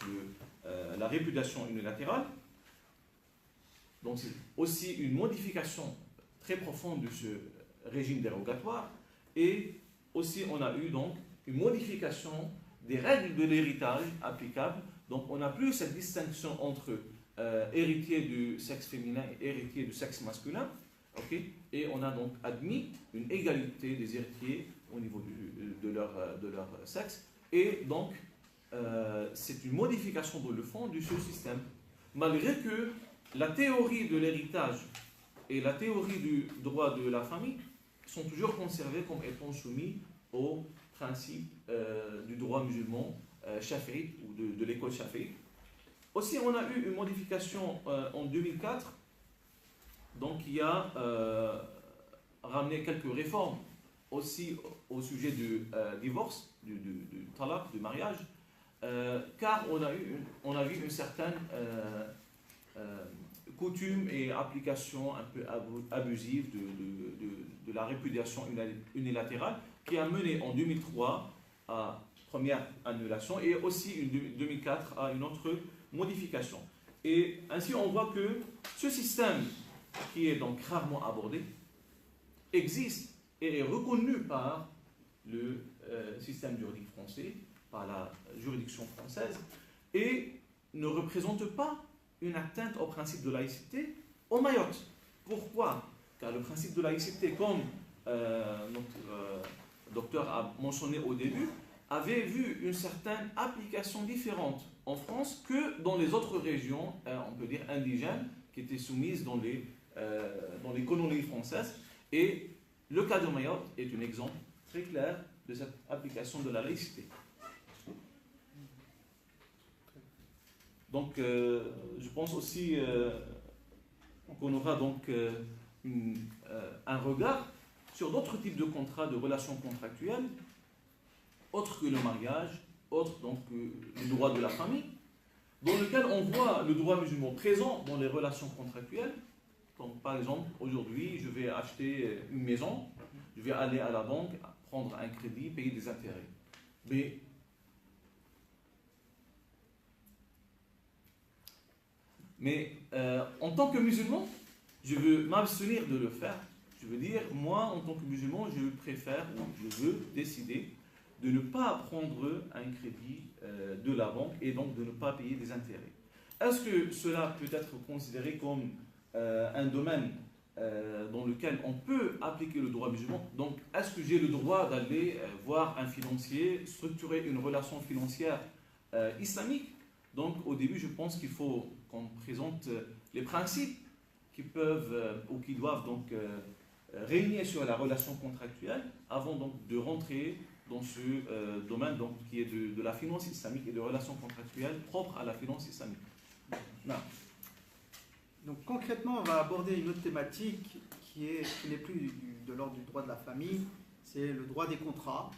la répudiation unilatérale. Donc c'est aussi une modification très profonde de ce régime dérogatoire. Et aussi on a eu donc une modification des règles de l'héritage applicables. Donc on n'a plus cette distinction entre héritier du sexe féminin et héritier du sexe masculin. Okay? Et on a donc admis une égalité des héritiers au niveau de leur sexe. Et donc c'est une modification dans le fond de ce système. Malgré que la théorie de l'héritage et la théorie du droit de la famille sont toujours conservées comme étant soumis au principe du droit musulman chafiite ou de l'école chafiite. Aussi, on a eu une modification en 2004, donc qui a ramené quelques réformes aussi au sujet du divorce, du talaq, du mariage, car on a vu une certaine coutume et application un peu abusive de la répudiation unilatérale qui a mené en 2003 à première annulation et aussi en 2004 à une autre modification. Et ainsi on voit que ce système qui est donc rarement abordé existe et est reconnu par le système juridique français, par la juridiction française et ne représente pas une atteinte au principe de laïcité au Mayotte. Pourquoi? Car le principe de laïcité, comme notre docteur a mentionné au début, avait vu une certaine application différente en France que dans les autres régions, on peut dire indigènes, qui étaient soumises dans les colonies françaises. Et Le cas de Mayotte est un exemple très clair de cette application de la laïcité. Donc, je pense aussi qu'on aura donc un regard sur d'autres types de contrats, de relations contractuelles, autres que le mariage, autres donc que le droit de la famille, dans lequel on voit le droit musulman présent dans les relations contractuelles. Donc, par exemple, aujourd'hui, je vais acheter une maison, je vais aller à la banque, prendre un crédit, payer des intérêts. Mais en tant que musulman, je veux m'abstenir de le faire. Je veux dire, moi, en tant que musulman, je préfère ou je veux décider de ne pas prendre un crédit de la banque et donc de ne pas payer des intérêts. Est-ce que cela peut être considéré comme un domaine dans lequel on peut appliquer le droit musulman? Donc, est-ce que j'ai le droit d'aller voir un financier, structurer une relation financière islamique? Donc, au début, je pense qu'il faut qu'on présente les principes qui peuvent ou qui doivent donc régner sur la relation contractuelle avant donc de rentrer dans ce domaine donc, qui est de la finance islamique et de relations contractuelles propres à la finance islamique. Non. Donc concrètement, on va aborder une autre thématique qui n'est plus de l'ordre du droit de la famille, c'est le droit des contrats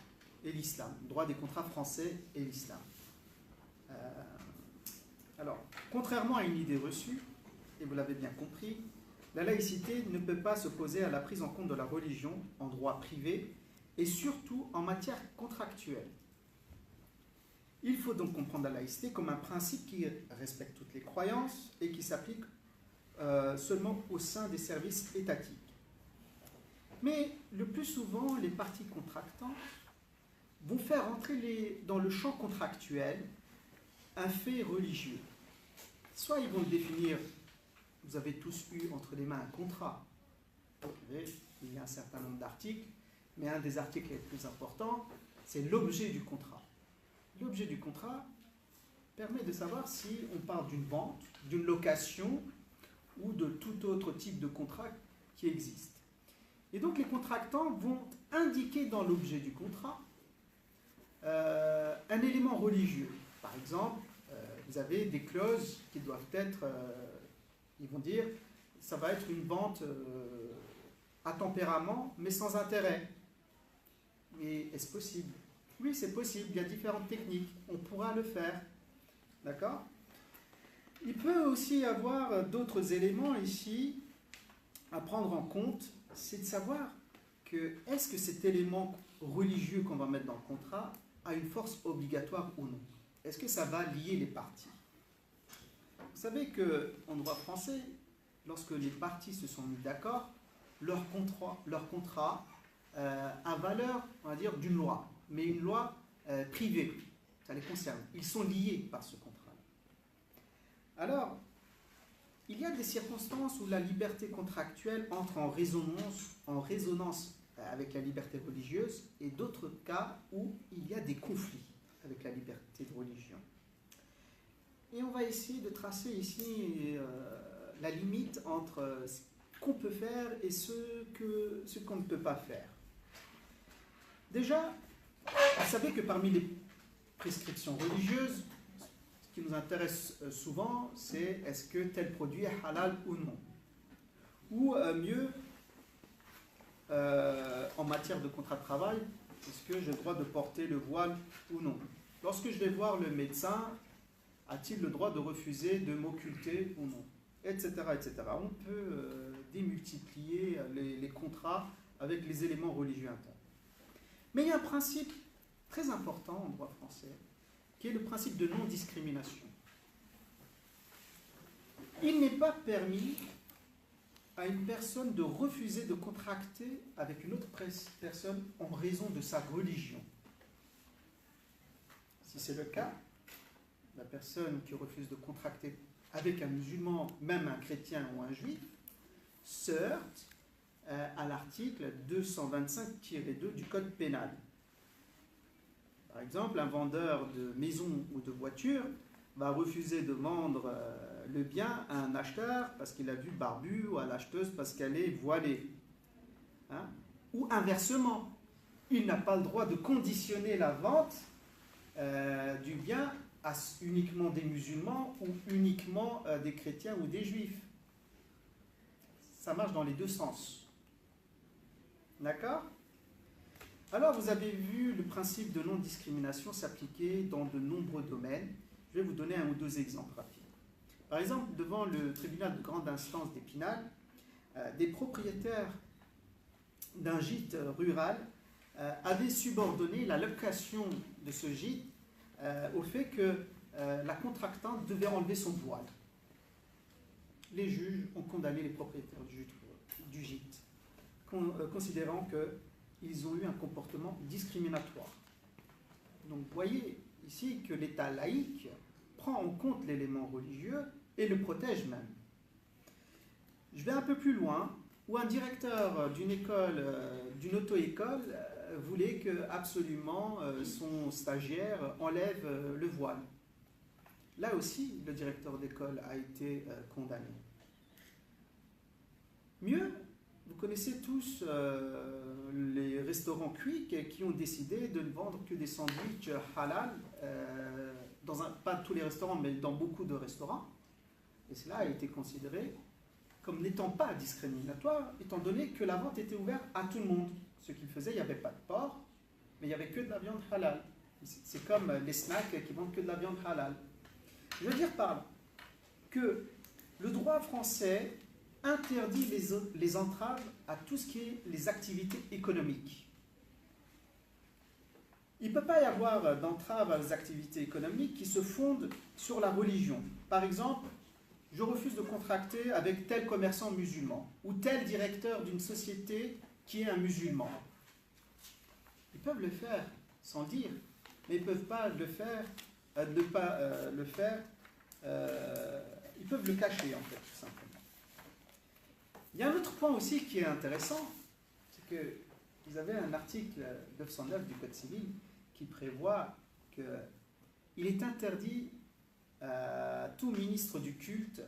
et l'islam, le droit des contrats français et l'islam. Alors, contrairement à une idée reçue, et vous l'avez bien compris, la laïcité ne peut pas s'opposer à la prise en compte de la religion en droit privé et surtout en matière contractuelle. Il faut donc comprendre la laïcité comme un principe qui respecte toutes les croyances et qui s'applique seulement au sein des services étatiques. Mais le plus souvent, les parties contractantes vont faire entrer dans le champ contractuel un fait religieux. Soit ils vont le définir, vous avez tous eu entre les mains un contrat. Vous savez, il y a un certain nombre d'articles, mais un des articles les plus importants, c'est l'objet du contrat. L'objet du contrat permet de savoir si on parle d'une vente, d'une location ou de tout autre type de contrat qui existe. Et donc les contractants vont indiquer dans l'objet du contrat un élément religieux. Par exemple, vous avez des clauses qui doivent être, ils vont dire, ça va être une vente à tempérament, mais sans intérêt. Mais est-ce possible? Oui, c'est possible, il y a différentes techniques, on pourra le faire. D'accord? Il peut aussi y avoir d'autres éléments ici à prendre en compte, c'est de savoir que est-ce que cet élément religieux qu'on va mettre dans le contrat a une force obligatoire ou non? Est-ce que ça va lier les parties? Vous savez qu'en droit français, lorsque les parties se sont mis d'accord, leur contrat a valeur, on va dire, d'une loi, mais une loi privée, ça les concerne. Ils sont liés par ce contrat. Alors, il y a des circonstances où la liberté contractuelle entre en résonance avec la liberté religieuse et d'autres cas où il y a des conflits avec la liberté de religion. Et on va essayer de tracer ici la limite entre ce qu'on peut faire et ce qu'on ne peut pas faire. Déjà, vous savez que parmi les prescriptions religieuses, ce qui nous intéresse souvent, c'est est-ce que tel produit est halal ou non. Ou mieux, en matière de contrat de travail, est-ce que j'ai le droit de porter le voile ou non. Lorsque je vais voir le médecin, a-t-il le droit de refuser de m'occulter ou non, etc., etc. On peut démultiplier les contrats avec les éléments religieux internes. Mais il y a un principe très important en droit français, qui est le principe de non-discrimination. Il n'est pas permis à une personne de refuser de contracter avec une autre personne en raison de sa religion. Si c'est le cas, la personne qui refuse de contracter avec un musulman, même un chrétien ou un juif, se heurte à l'article 225-2 du Code pénal. Par exemple, un vendeur de maison ou de voiture va refuser de vendre le bien à un acheteur parce qu'il a vu barbu ou à l'acheteuse parce qu'elle est voilée. Hein? Ou inversement, il n'a pas le droit de conditionner la vente du bien à uniquement des musulmans ou uniquement des chrétiens ou des juifs. Ça marche dans les deux sens. D'accord? Alors, vous avez vu le principe de non-discrimination s'appliquer dans de nombreux domaines. Je vais vous donner un ou deux exemples rapides. Par exemple, devant le tribunal de grande instance d'Épinal, des propriétaires d'un gîte rural avaient subordonné la location de ce gîte au fait que la contractante devait enlever son voile. Les juges ont condamné les propriétaires du gîte, considérant qu'ils ont eu un comportement discriminatoire. Donc vous voyez ici que l'État laïque prend en compte l'élément religieux et le protège même. Je vais un peu plus loin, où un directeur d'une école, d'une auto-école, voulait que absolument son stagiaire enlève le voile. Là aussi, le directeur d'école a été condamné. Mieux, vous connaissez tous les restaurants Quick qui ont décidé de ne vendre que des sandwichs halal, pas tous les restaurants, mais dans beaucoup de restaurants. Et cela a été considéré comme n'étant pas discriminatoire, étant donné que la vente était ouverte à tout le monde. Ce qu'ils faisaient, il n'y avait pas de porc, mais il n'y avait que de la viande halal. C'est comme les snacks qui vendent que de la viande halal. Je veux dire par là que le droit français interdit les entraves à tout ce qui est les activités économiques. Il ne peut pas y avoir d'entrave à les activités économiques qui se fondent sur la religion. Par exemple, je refuse de contracter avec tel commerçant musulman ou tel directeur d'une société qui est un musulman. Ils peuvent le faire sans le dire, mais ils ne peuvent pas le faire, ils peuvent le cacher en fait, tout simplement. Il y a un autre point aussi qui est intéressant, c'est que vous avez un article 909 du Code civil qui prévoit qu'il est interdit à tout ministre du culte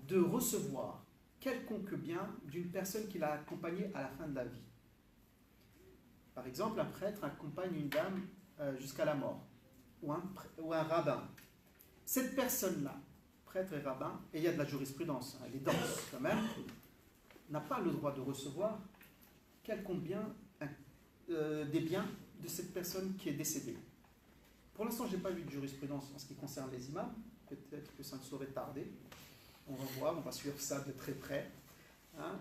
de recevoir quelconque bien d'une personne qui l'a accompagné à la fin de la vie. Par exemple, un prêtre accompagne une dame jusqu'à la mort, ou un rabbin. Cette personne-là, prêtre et rabbin, et il y a de la jurisprudence, les dense quand même, n'a pas le droit de recevoir quelconque bien, des biens de cette personne qui est décédée. Pour l'instant, je n'ai pas vu de jurisprudence en ce qui concerne les imams, peut-être que ça ne saurait tarder. On va voir, on va suivre ça de très près. Hein.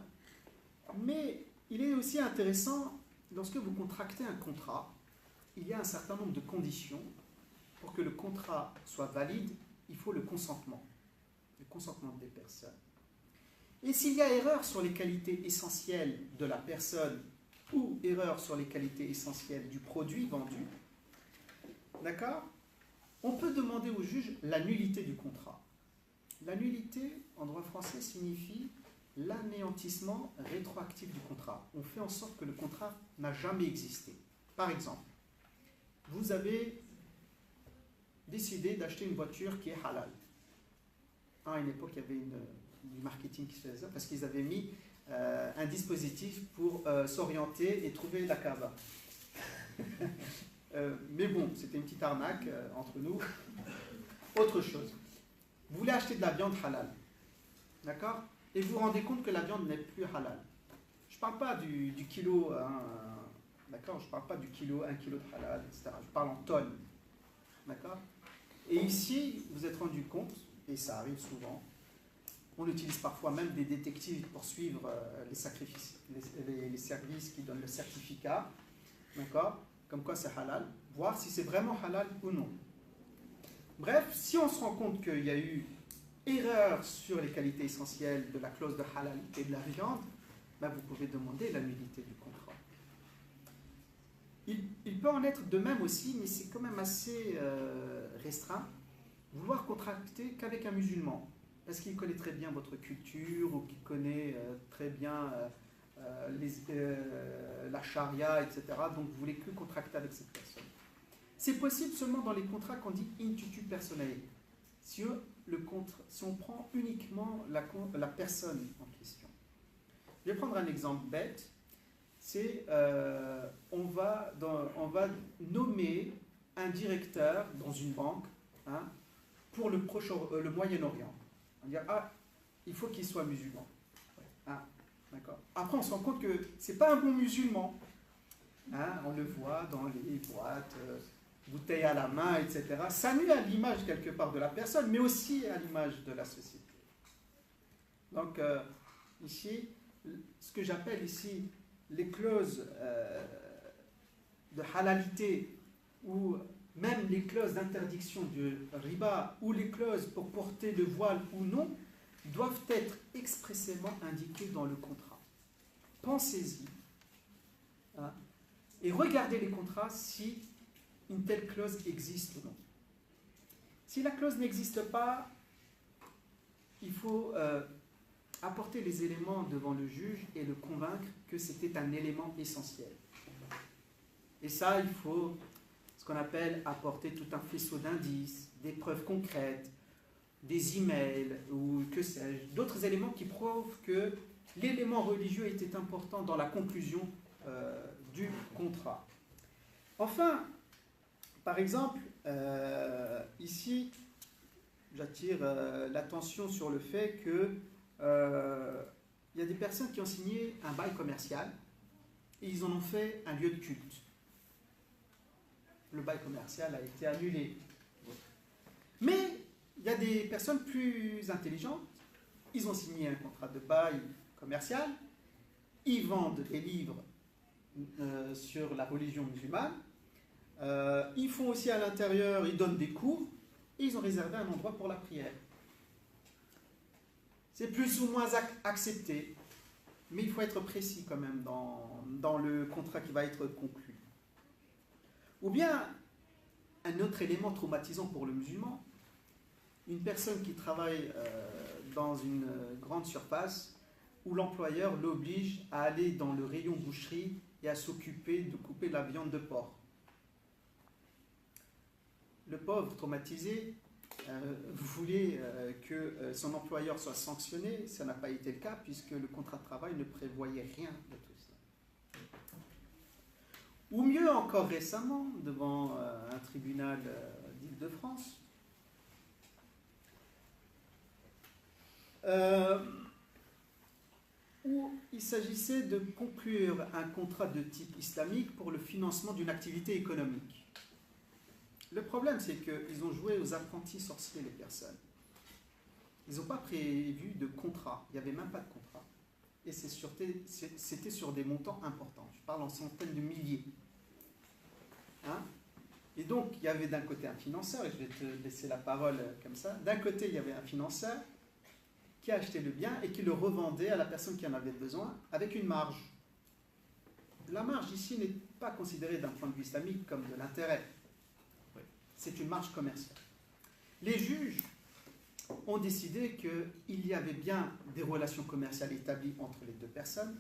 Mais il est aussi intéressant, lorsque vous contractez un contrat, il y a un certain nombre de conditions. Pour que le contrat soit valide, il faut le consentement des personnes. Et s'il y a erreur sur les qualités essentielles de la personne ou erreur sur les qualités essentielles du produit vendu, d'accord, on peut demander au juge la nullité du contrat. La nullité, en droit français, signifie l'anéantissement rétroactif du contrat. On fait en sorte que le contrat n'a jamais existé. Par exemple, vous avez décidé d'acheter une voiture qui est halal. À une époque, il y avait du marketing qui se faisait ça parce qu'ils avaient mis un dispositif pour s'orienter et trouver la Kaaba. Mais bon, c'était une petite arnaque entre nous. Autre chose. Vous voulez acheter de la viande halal. D'accord? Et vous vous rendez compte que la viande n'est plus halal. Je ne parle pas du kilo, d'accord? Je ne parle pas du kilo, 1 kilo de halal, etc. Je parle en tonnes. D'accord? Et ici, vous êtes rendu compte, et ça arrive souvent, on utilise parfois même des détectives pour suivre les services qui donnent le certificat, d'accord? Comme quoi c'est halal, voir si c'est vraiment halal ou non. Bref, si on se rend compte qu'il y a eu erreur sur les qualités essentielles de la clause de halalité de la viande, ben vous pouvez demander la nullité du contrat. Il peut en être de même aussi, mais c'est quand même assez restreint, vouloir contracter qu'avec un musulman, parce qu'il connaît très bien votre culture, ou qu'il connaît très bien la charia, etc. Donc vous voulez que contracter avec cette personne. C'est possible seulement dans les contrats qu'on dit in tutu personae. Si on prend uniquement la personne en question. Je vais prendre un exemple bête. c'est on va nommer un directeur dans une banque, hein, pour le Moyen-Orient. On va dire, ah, il faut qu'il soit musulman. Ah, d'accord. Après, on se rend compte que c'est pas un bon musulman. Hein, on le voit dans les boîtes, bouteilles à la main, etc. Ça nuit à l'image quelque part de la personne, mais aussi à l'image de la société. Donc, ici, ce que j'appelle ici les clauses de halalité, ou même les clauses d'interdiction du riba, ou les clauses pour porter le voile ou non, doivent être expressément indiquées dans le contrat. Pensez-y. Hein, et regardez les contrats si une telle clause existe ou non. Si la clause n'existe pas, il faut apporter les éléments devant le juge et le convaincre que c'était un élément essentiel. Et ça, il faut ce qu'on appelle apporter tout un faisceau d'indices, des preuves concrètes, des emails ou que sais-je, d'autres éléments qui prouvent que l'élément religieux était important dans la conclusion du contrat. Enfin, par exemple, ici, j'attire l'attention sur le fait que il y a des personnes qui ont signé un bail commercial et ils en ont fait un lieu de culte. Le bail commercial a été annulé. Mais il y a des personnes plus intelligentes, ils ont signé un contrat de bail commercial, ils vendent des livres sur la religion musulmane, ils font aussi à l'intérieur, ils donnent des cours, et ils ont réservé un endroit pour la prière. C'est plus ou moins accepté, mais il faut être précis quand même dans le contrat qui va être conclu. Ou bien, un autre élément traumatisant pour le musulman, une personne qui travaille dans une grande surface où l'employeur l'oblige à aller dans le rayon boucherie et à s'occuper de couper la viande de porc. Le pauvre traumatisé voulait que son employeur soit sanctionné, ça n'a pas été le cas puisque le contrat de travail ne prévoyait rien de tout ça. Ou mieux encore récemment, devant un tribunal d'Île-de-France, où il s'agissait de conclure un contrat de type islamique pour le financement d'une activité économique. Le problème, c'est qu'ils ont joué aux apprentis sorciers, les personnes. Ils n'ont pas prévu de contrat, il n'y avait même pas de contrat. Et c'était sur des montants importants, je parle en centaines de milliers. Hein? Et donc, il y avait d'un côté un financeur, et je vais te laisser la parole comme ça. D'un côté, il y avait un financeur qui a acheté le bien et qui le revendait à la personne qui en avait besoin avec une marge. La marge ici n'est pas considérée d'un point de vue islamique comme de l'intérêt. C'est une marge commerciale. Les juges ont décidé qu'il y avait bien des relations commerciales établies entre les deux personnes,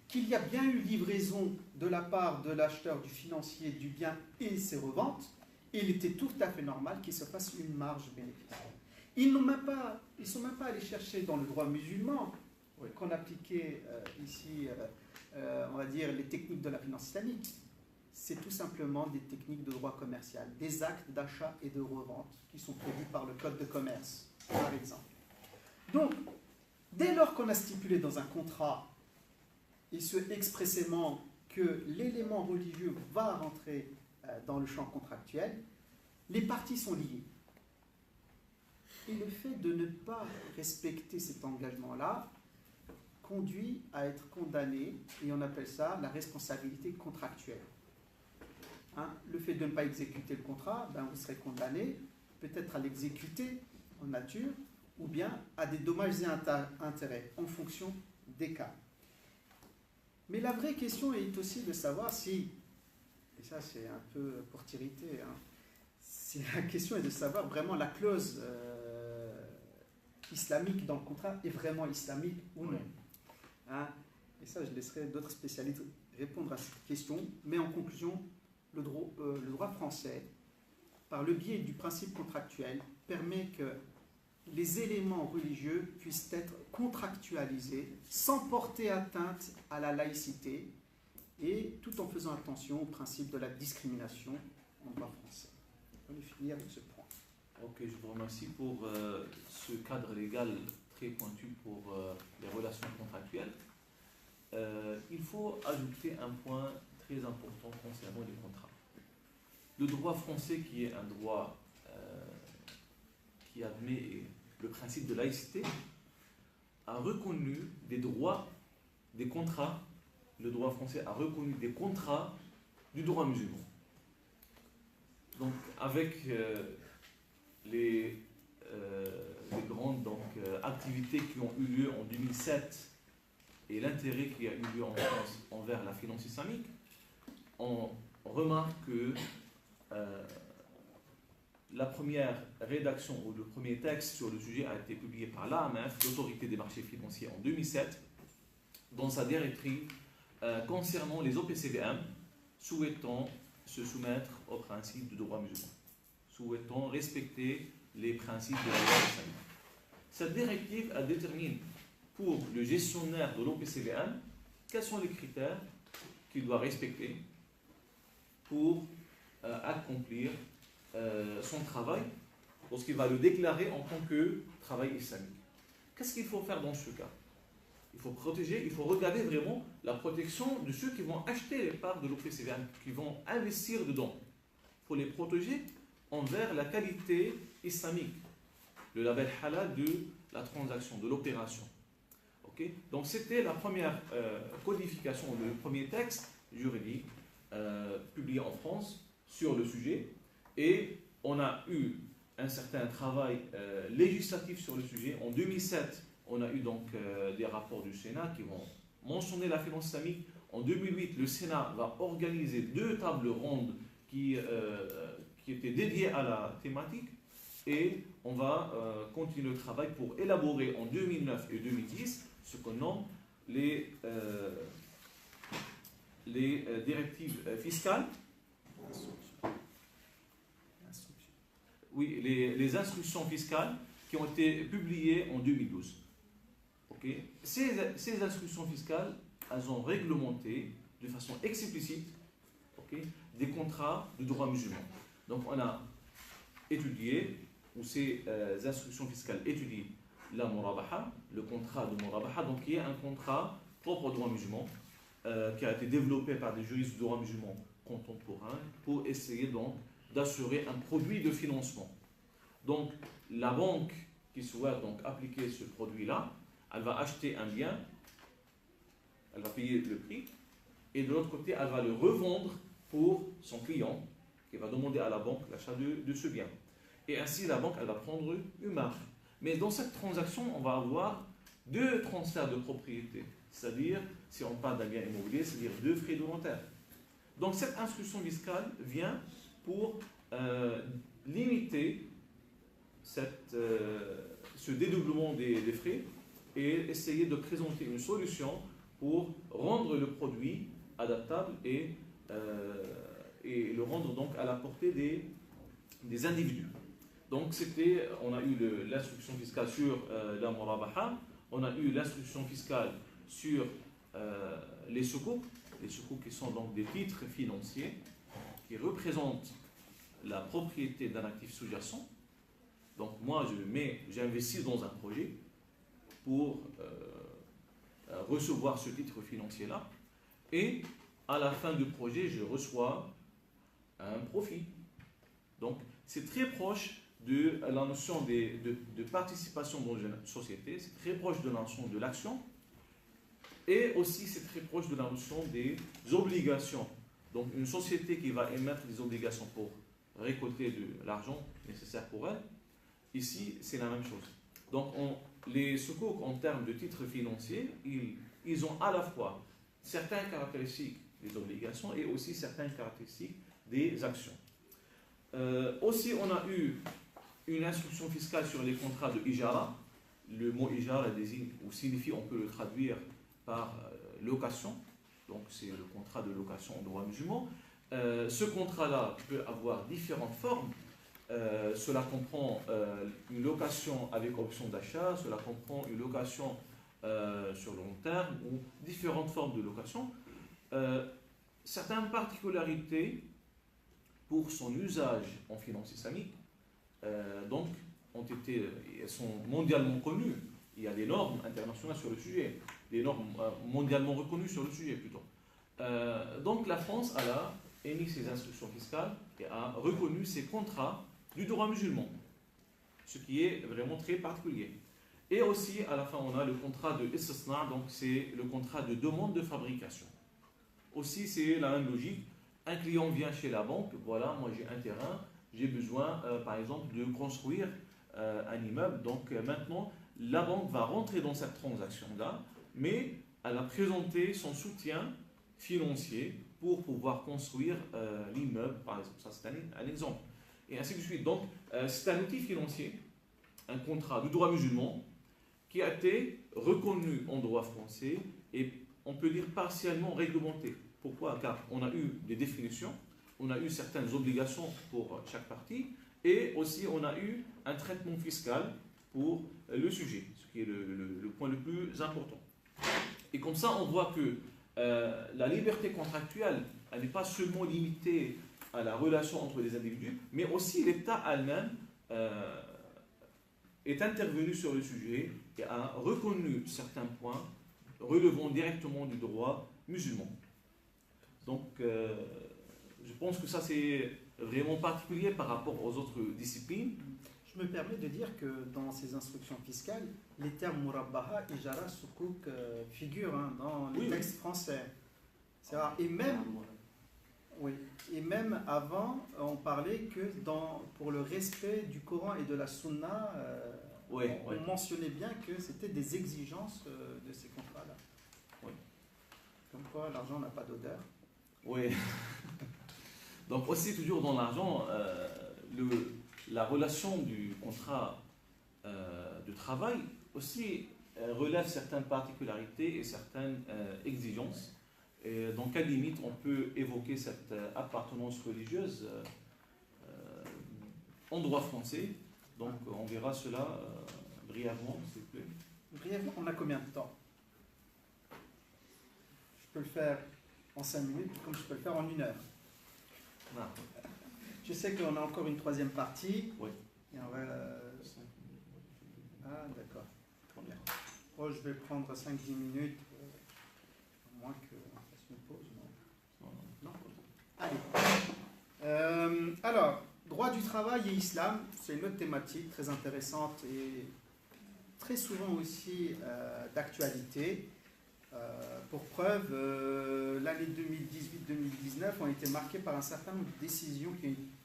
qu'il y a bien eu livraison de la part de l'acheteur, du financier, du bien et ses reventes, et il était tout à fait normal qu'il se fasse une marge bénéfice. Ils ne sont même pas allés chercher dans le droit musulman, qu'on appliquait ici, on va dire, les techniques de la finance islamique. C'est tout simplement des techniques de droit commercial, des actes d'achat et de revente qui sont prévus par le code de commerce, par exemple. Donc, dès lors qu'on a stipulé dans un contrat, et ce expressément que l'élément religieux va rentrer dans le champ contractuel, les parties sont liées. Et le fait de ne pas respecter cet engagement-là conduit à être condamné, et on appelle ça la responsabilité contractuelle. Hein, le fait de ne pas exécuter le contrat, vous serez condamné peut-être à l'exécuter en nature, ou bien à des dommages et intérêts, en fonction des cas. Mais la vraie question est aussi de savoir si, et ça c'est un peu pour t'irriter, hein, si la question est de savoir vraiment la clause islamique dans le contrat est vraiment islamique ou non. Hein, et ça je laisserai d'autres spécialistes répondre à cette question, mais en conclusion, le droit français, par le biais du principe contractuel, permet que les éléments religieux puissent être contractualisés sans porter atteinte à la laïcité et tout en faisant attention au principe de la discrimination en droit français. On va finir avec ce point. Ok, je vous remercie pour ce cadre légal très pointu pour les relations contractuelles. Il faut ajouter un point très important concernant les contrats. Le droit français, qui est un droit qui admet le principe de laïcité, a reconnu des droits, des contrats. Le droit français a reconnu des contrats du droit musulman. Donc, avec les grandes activités qui ont eu lieu en 2007 et l'intérêt qui a eu lieu en France envers la finance islamique, on remarque que la première rédaction ou le premier texte sur le sujet a été publié par l'AMF, l'Autorité des marchés financiers, en 2007, dans sa directive concernant les OPCVM, souhaitant se soumettre aux principes du droit musulman, souhaitant respecter les principes de la loi islamique. Cette directive détermine pour le gestionnaire de l'OPCVM quels sont les critères qu'il doit respecter pour accomplir son travail lorsqu'il va le déclarer en tant que travail islamique. Qu'est-ce qu'il faut faire dans ce cas? Il faut protéger, il faut regarder vraiment la protection de ceux qui vont acheter les parts de l'OPCVM, qui vont investir dedans. Il faut les protéger envers la qualité islamique, le label halal de la transaction, de l'opération. Okay? Donc c'était la première codification, le premier texte juridique publié en France sur le sujet, et on a eu un certain travail législatif sur le sujet. En 2007, on a eu donc des rapports du Sénat qui vont mentionner la finance islamique. En 2008, le Sénat va organiser 2 tables rondes qui étaient dédiées à la thématique, et on va continuer le travail pour élaborer en 2009 et 2010 ce qu'on nomme les directives fiscales. Oui, les instructions fiscales qui ont été publiées en 2012. Okay. Ces instructions fiscales, elles ont réglementé de façon explicite, okay, des contrats de droit musulman. Donc on a étudié, ou ces instructions fiscales étudient la murabaha, le contrat de murabaha, donc qui est un contrat propre au droit musulman, qui a été développé par des juristes du droit musulman contemporains pour essayer donc d'assurer un produit de financement. Donc la banque qui souhaite donc appliquer ce produit-là, elle va acheter un bien, elle va payer le prix, et de l'autre côté, elle va le revendre pour son client, qui va demander à la banque l'achat de ce bien. Et ainsi, la banque, elle va prendre une marge. Mais dans cette transaction, on va avoir 2 transferts de propriété. C'est-à-dire, si on parle d'un bien immobilier, c'est-à-dire 2 frais de notaire. Donc cette instruction fiscale vient pour limiter ce dédoublement des frais et essayer de présenter une solution pour rendre le produit adaptable et le rendre donc à la portée des individus. Donc on a eu l'instruction fiscale sur la murabaha, on a eu l'instruction fiscale sur les sukuk qui sont donc des titres financiers qui représentent la propriété d'un actif sous-jacent. Donc moi j'investis dans un projet pour recevoir ce titre financier-là, et à la fin du projet je reçois un profit. Donc c'est très proche de la notion de participation dans une société, c'est très proche de la notion de l'action, et aussi c'est très proche de la notion des obligations. Donc une société qui va émettre des obligations pour récolter de l'argent nécessaire pour elle, ici c'est la même chose. Donc les sukuk en termes de titres financiers, ils ont à la fois certaines caractéristiques des obligations et aussi certaines caractéristiques des actions. Aussi on a eu une instruction fiscale sur les contrats de ijara. Le mot ijara désigne ou signifie, on peut le traduire par location. Donc c'est le contrat de location en droit musulman. Ce contrat-là peut avoir différentes formes. Cela comprend une location avec option d'achat, cela comprend une location sur le long terme ou différentes formes de location. certaines particularités pour son usage en finance islamique, donc, elles sont mondialement connues. Il y a des normes internationales sur le sujet, des normes mondialement reconnues sur le sujet plutôt. Donc la France a émis ses instructions fiscales et a reconnu ses contrats du droit musulman, ce qui est vraiment très particulier. Et aussi, à la fin, on a le contrat de istisna, donc c'est le contrat de demande de fabrication. Aussi, c'est la même logique. Un client vient chez la banque, voilà, moi j'ai un terrain, j'ai besoin, par exemple, de construire un immeuble. Donc maintenant, la banque va rentrer dans cette transaction-là, mais elle a présenté son soutien financier pour pouvoir construire l'immeuble, par exemple. Ça, c'est un exemple. Et ainsi de suite. Donc, c'est un outil financier, un contrat de droit musulman, qui a été reconnu en droit français et on peut dire partiellement réglementé. Pourquoi? Car on a eu des définitions, on a eu certaines obligations pour chaque partie et aussi on a eu un traitement fiscal pour le sujet, ce qui est le point le plus important. Et comme ça, on voit que la liberté contractuelle, elle n'est pas seulement limitée à la relation entre les individus, mais aussi l'État elle-même est intervenu sur le sujet et a reconnu certains points relevant directement du droit musulman. Donc, je pense que ça c'est vraiment particulier par rapport aux autres disciplines. Je me permets de dire que dans ces instructions fiscales, les termes murabbaha, ijara, soukouk figurent dans les textes français. Et même, et même avant, on parlait que pour le respect du Coran et de la Sunna, on mentionnait bien que c'était des exigences de ces contrats-là. Oui. Comme quoi, l'argent n'a pas d'odeur. Oui. Donc aussi, toujours dans l'argent, la relation du contrat de travail aussi relève certaines particularités et certaines exigences. Et dans quelle limite on peut évoquer cette appartenance religieuse en droit français. Donc on verra cela brièvement, s'il vous plaît. Brièvement, on a combien de temps? Je peux le faire en 5 minutes, comme je peux le faire en 1 heure. Non. Je sais qu'on a encore une troisième partie. Oui. Et on va... Ah, d'accord. Trop bien. Oh, je vais prendre 5-10 minutes, à moins qu'on fasse une pause. Non. Allez. Alors, droit du travail et islam, c'est une autre thématique très intéressante et très souvent aussi d'actualité. Pour preuve, l'année 2018-2019 ont été marquées par un certain nombre de décisions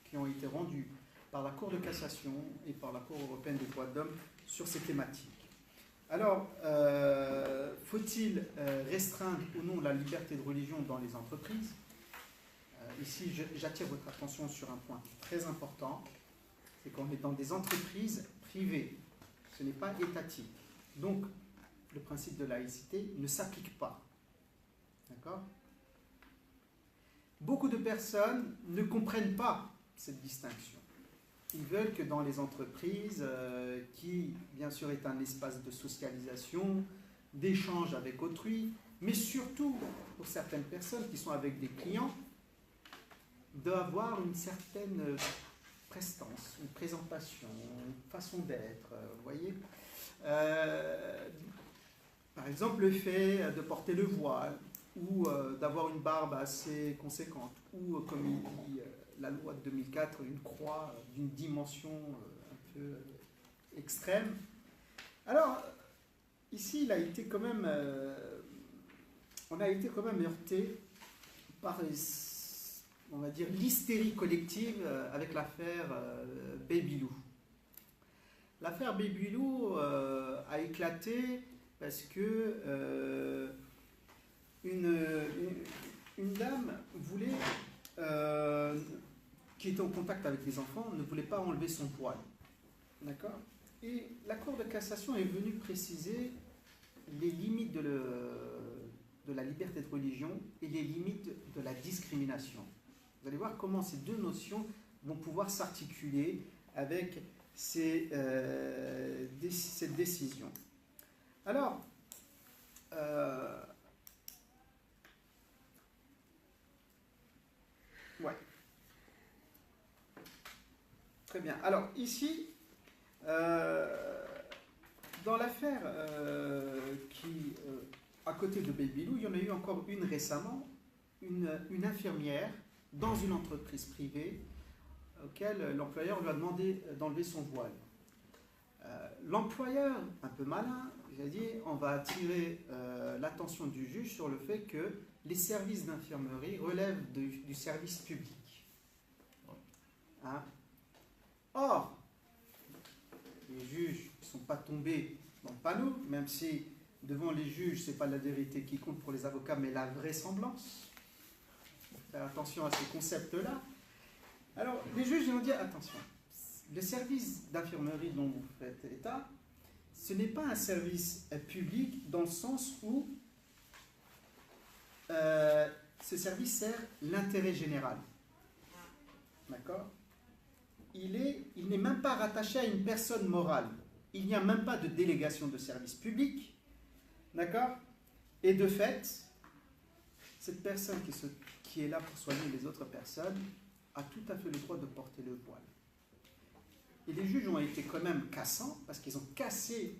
qui ont été rendues par la Cour de cassation et par la Cour européenne des droits de l'homme sur ces thématiques. Alors, faut-il restreindre ou non la liberté de religion dans les entreprises? Ici, j'attire votre attention sur un point très important, c'est qu'on est dans des entreprises privées, ce n'est pas étatique. Donc, le principe de laïcité ne s'applique pas. D'accord? Beaucoup de personnes ne comprennent pas cette distinction. Ils veulent que dans les entreprises, qui bien sûr est un espace de socialisation, d'échange avec autrui, mais surtout pour certaines personnes qui sont avec des clients, d'avoir une certaine prestance, une présentation, une façon d'être, vous voyez. Par exemple, le fait de porter le voile ou d'avoir une barbe assez conséquente ou, comme il dit la loi de 2004, une croix d'une dimension un peu extrême. Alors, ici, il a été quand même, on a été quand même heurté par, on va dire, l'hystérie collective avec l'affaire Babylou. L'affaire Babylou a éclaté parce que une dame voulait, qui était en contact avec les enfants, ne voulait pas enlever son voile. D'accord? Et la Cour de cassation est venue préciser les limites de la liberté de religion et les limites de la discrimination. Vous allez voir comment ces deux notions vont pouvoir s'articuler avec cette décision. Alors, Très bien. Alors, ici, dans l'affaire à côté de Baby Lou, il y en a eu encore une récemment, une infirmière dans une entreprise privée auquel l'employeur lui a demandé d'enlever son voile. L'employeur, un peu malin, il a dit on va attirer l'attention du juge sur le fait que les services d'infirmerie relèvent du service public. Hein? Or, les juges ne sont pas tombés dans le panneau, même si devant les juges, ce n'est pas la vérité qui compte pour les avocats, mais la vraisemblance. Il faut faire attention à ces concepts-là. Alors, les juges ils ont dit attention, le service d'infirmerie dont vous faites état, ce n'est pas un service public dans le sens où ce service sert l'intérêt général. D'accord ? Il n'est même pas rattaché à une personne morale. Il n'y a même pas de délégation de service public. D'accord ? Et de fait, cette personne qui est là pour soigner les autres personnes a tout à fait le droit de porter le voile. Et les juges ont été quand même cassants, parce qu'ils ont cassé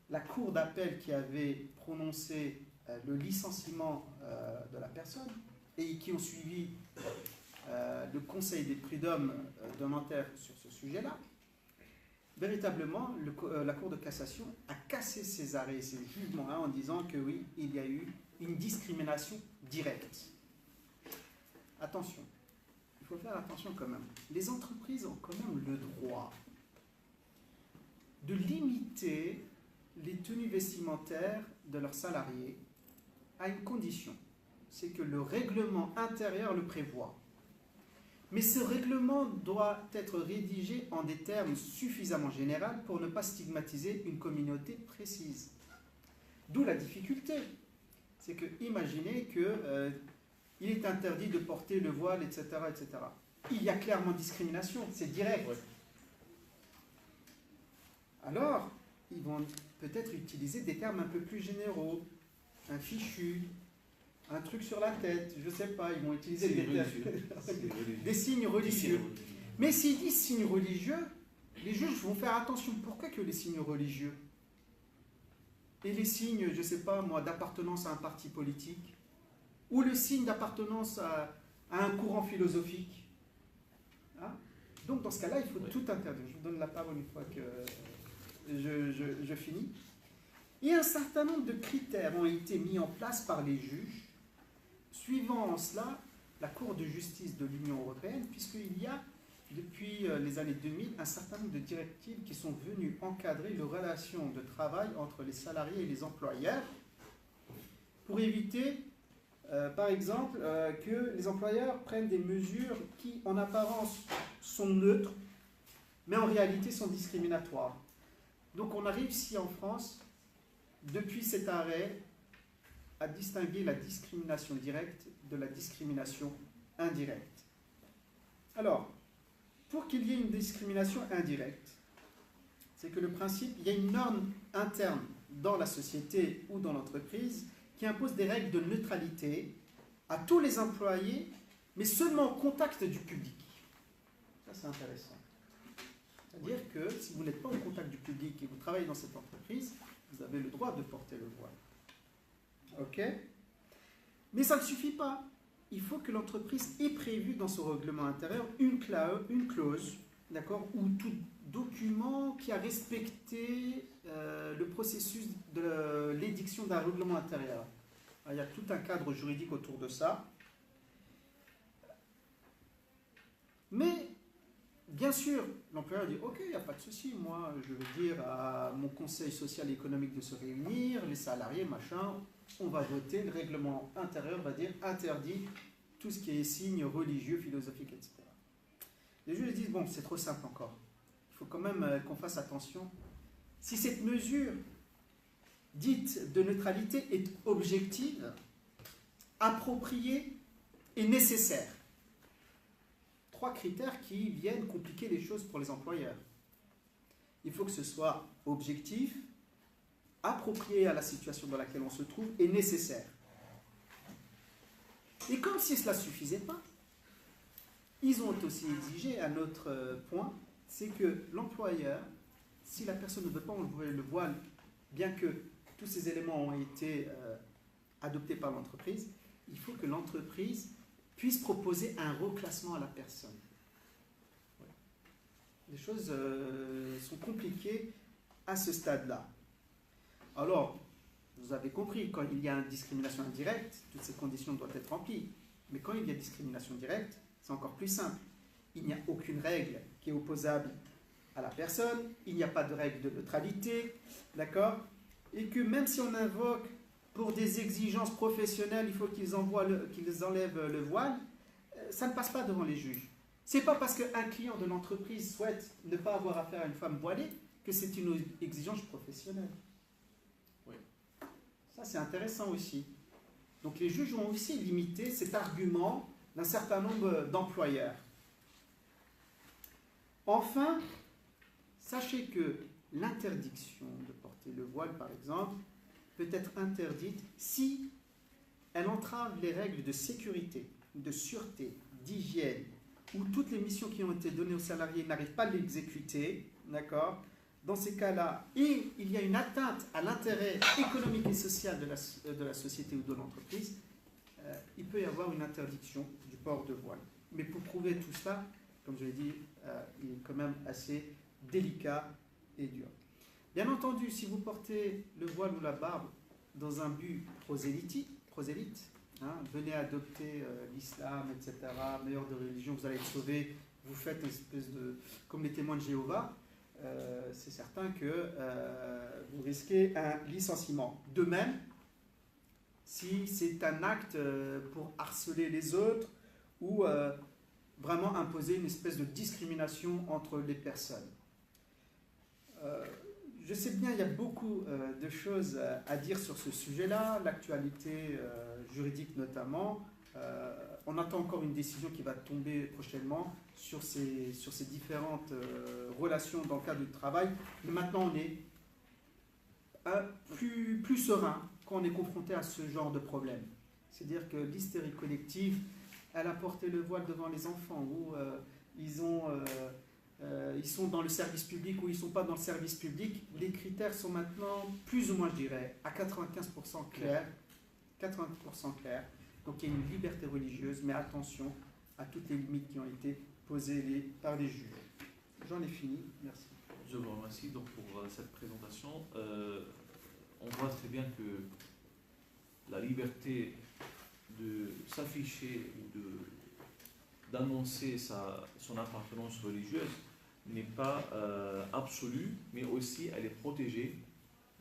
la cour d'appel qui avait prononcé le licenciement de la personne, et qui ont suivi le conseil des prud'hommes de Nanterre sur ce sujet-là. Véritablement, la Cour de cassation a cassé ces arrêts et ces jugements-là en disant que oui, il y a eu une discrimination directe. Attention, il faut faire attention quand même. Les entreprises ont quand même le droit de limiter les tenues vestimentaires de leurs salariés à une condition, c'est que le règlement intérieur le prévoit. Mais ce règlement doit être rédigé en des termes suffisamment généraux pour ne pas stigmatiser une communauté précise. D'où la difficulté. C'est que, imaginez qu'il est interdit de porter le voile, etc., etc. Il y a clairement discrimination, c'est direct. Ouais. Alors, ils vont peut-être utiliser des termes un peu plus généraux, un fichu, un truc sur la tête, je ne sais pas, ils vont utiliser des signes religieux. Mais s'ils disent signes religieux, les juges vont faire attention. Pourquoi que les signes religieux? Et les signes, je ne sais pas moi, d'appartenance à un parti politique? Ou le signe d'appartenance à un courant philosophique? Hein? Donc dans ce cas-là, il faut tout interdire. Je vous donne la parole une fois que je finis. Et un certain nombre de critères ont été mis en place par les juges, suivant en cela la Cour de justice de l'Union européenne, puisqu'il y a, depuis les années 2000, un certain nombre de directives qui sont venues encadrer les relations de travail entre les salariés et les employeurs, pour éviter, par exemple, que les employeurs prennent des mesures qui, en apparence, sont neutres, mais en réalité sont discriminatoires. Donc on a réussi en France, depuis cet arrêt, à distinguer la discrimination directe de la discrimination indirecte. Alors, pour qu'il y ait une discrimination indirecte, c'est que le principe, il y a une norme interne dans la société ou dans l'entreprise qui impose des règles de neutralité à tous les employés, mais seulement au contact du public. Ça, c'est intéressant. C'est-à-dire que si vous n'êtes pas au contact du public et vous travaillez dans cette entreprise, vous avez le droit de porter le voile. Ok? Mais ça ne suffit pas. Il faut que l'entreprise ait prévu dans son règlement intérieur une clause, d'accord, ou tout document qui a respecté le processus de l'édiction d'un règlement intérieur. Alors, il y a tout un cadre juridique autour de ça. Mais, bien sûr, l'employeur dit « Ok, il n'y a pas de souci, moi, je vais dire à mon conseil social et économique de se réunir, les salariés, machin, on va voter, le règlement intérieur va dire interdit tout ce qui est signes religieux, philosophiques, etc. » Les juges disent « Bon, c'est trop simple encore. Il faut quand même qu'on fasse attention. Si cette mesure dite de neutralité est objective, appropriée et nécessaire. » Trois critères qui viennent compliquer les choses pour les employeurs. Il faut que ce soit objectif, approprié à la situation dans laquelle on se trouve et nécessaire. Et comme si cela ne suffisait pas, Ils ont aussi exigé un autre point, c'est que l'employeur, si la personne ne veut pas enlever le voile, bien que tous ces éléments ont été adoptés par l'entreprise, il faut que l'entreprise puisse proposer un reclassement à la personne. Les choses sont compliquées à ce stade-là. Alors, vous avez compris, quand il y a une discrimination indirecte, toutes ces conditions doivent être remplies. Mais quand il y a discrimination directe, c'est encore plus simple. Il n'y a aucune règle qui est opposable à la personne, il n'y a pas de règle de neutralité, d'accord? Et que même si on invoque pour des exigences professionnelles, il faut qu'ils enlèvent le voile, ça ne passe pas devant les juges. C'est pas parce qu'un client de l'entreprise souhaite ne pas avoir affaire à une femme voilée que c'est une exigence professionnelle. Oui. Ça, c'est intéressant aussi. Donc les juges ont aussi limité cet argument d'un certain nombre d'employeurs. Enfin, sachez que l'interdiction de porter le voile, par exemple, peut être interdite si elle entrave les règles de sécurité, de sûreté, d'hygiène, où toutes les missions qui ont été données aux salariés n'arrivent pas à l'exécuter, d'accord? Dans ces cas-là, et il y a une atteinte à l'intérêt économique et social de la société ou de l'entreprise, il peut y avoir une interdiction du port de voile. Mais pour prouver tout cela, comme je l'ai dit, il est quand même assez délicat et dur. Bien entendu, si vous portez le voile ou la barbe dans un but prosélyte, venez adopter l'islam, etc., meilleur de religion, vous allez être sauvés, vous faites une espèce de... comme les témoins de Jéhovah, c'est certain que vous risquez un licenciement. De même, si c'est un acte pour harceler les autres ou vraiment imposer une espèce de discrimination entre les personnes. Je sais bien, il y a beaucoup de choses à dire sur ce sujet-là, l'actualité juridique notamment. On attend encore une décision qui va tomber prochainement sur ces différentes relations dans le cadre du travail. Mais maintenant, on est plus serein quand on est confronté à ce genre de problème. C'est-à-dire que l'hystérie collective, elle a porté le voile devant les enfants, où ils sont dans le service public ou ils ne sont pas dans le service public. Les critères sont maintenant plus ou moins, je dirais, à 95% clairs. 80% clairs. Donc il y a une liberté religieuse, mais attention à toutes les limites qui ont été posées par les juges. J'en ai fini, merci. Je vous remercie donc pour cette présentation. On voit très bien que la liberté de s'afficher ou d'annoncer son appartenance religieuse n'est pas absolue, mais aussi elle est protégée,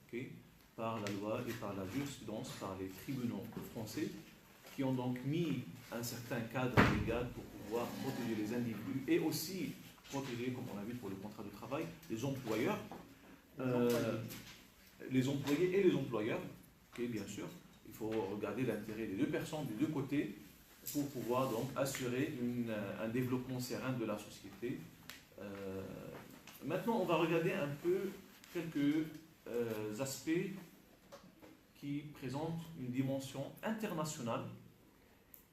okay, par la loi et par la jurisprudence, par les tribunaux français, qui ont donc mis un certain cadre légal pour pouvoir protéger les individus et aussi protéger, comme on a vu pour le contrat de travail, les employeurs, les employés et les employeurs, et bien sûr, il faut regarder l'intérêt des deux personnes, des deux côtés, pour pouvoir donc assurer un développement serein de la société. Maintenant, on va regarder un peu quelques aspects qui présentent une dimension internationale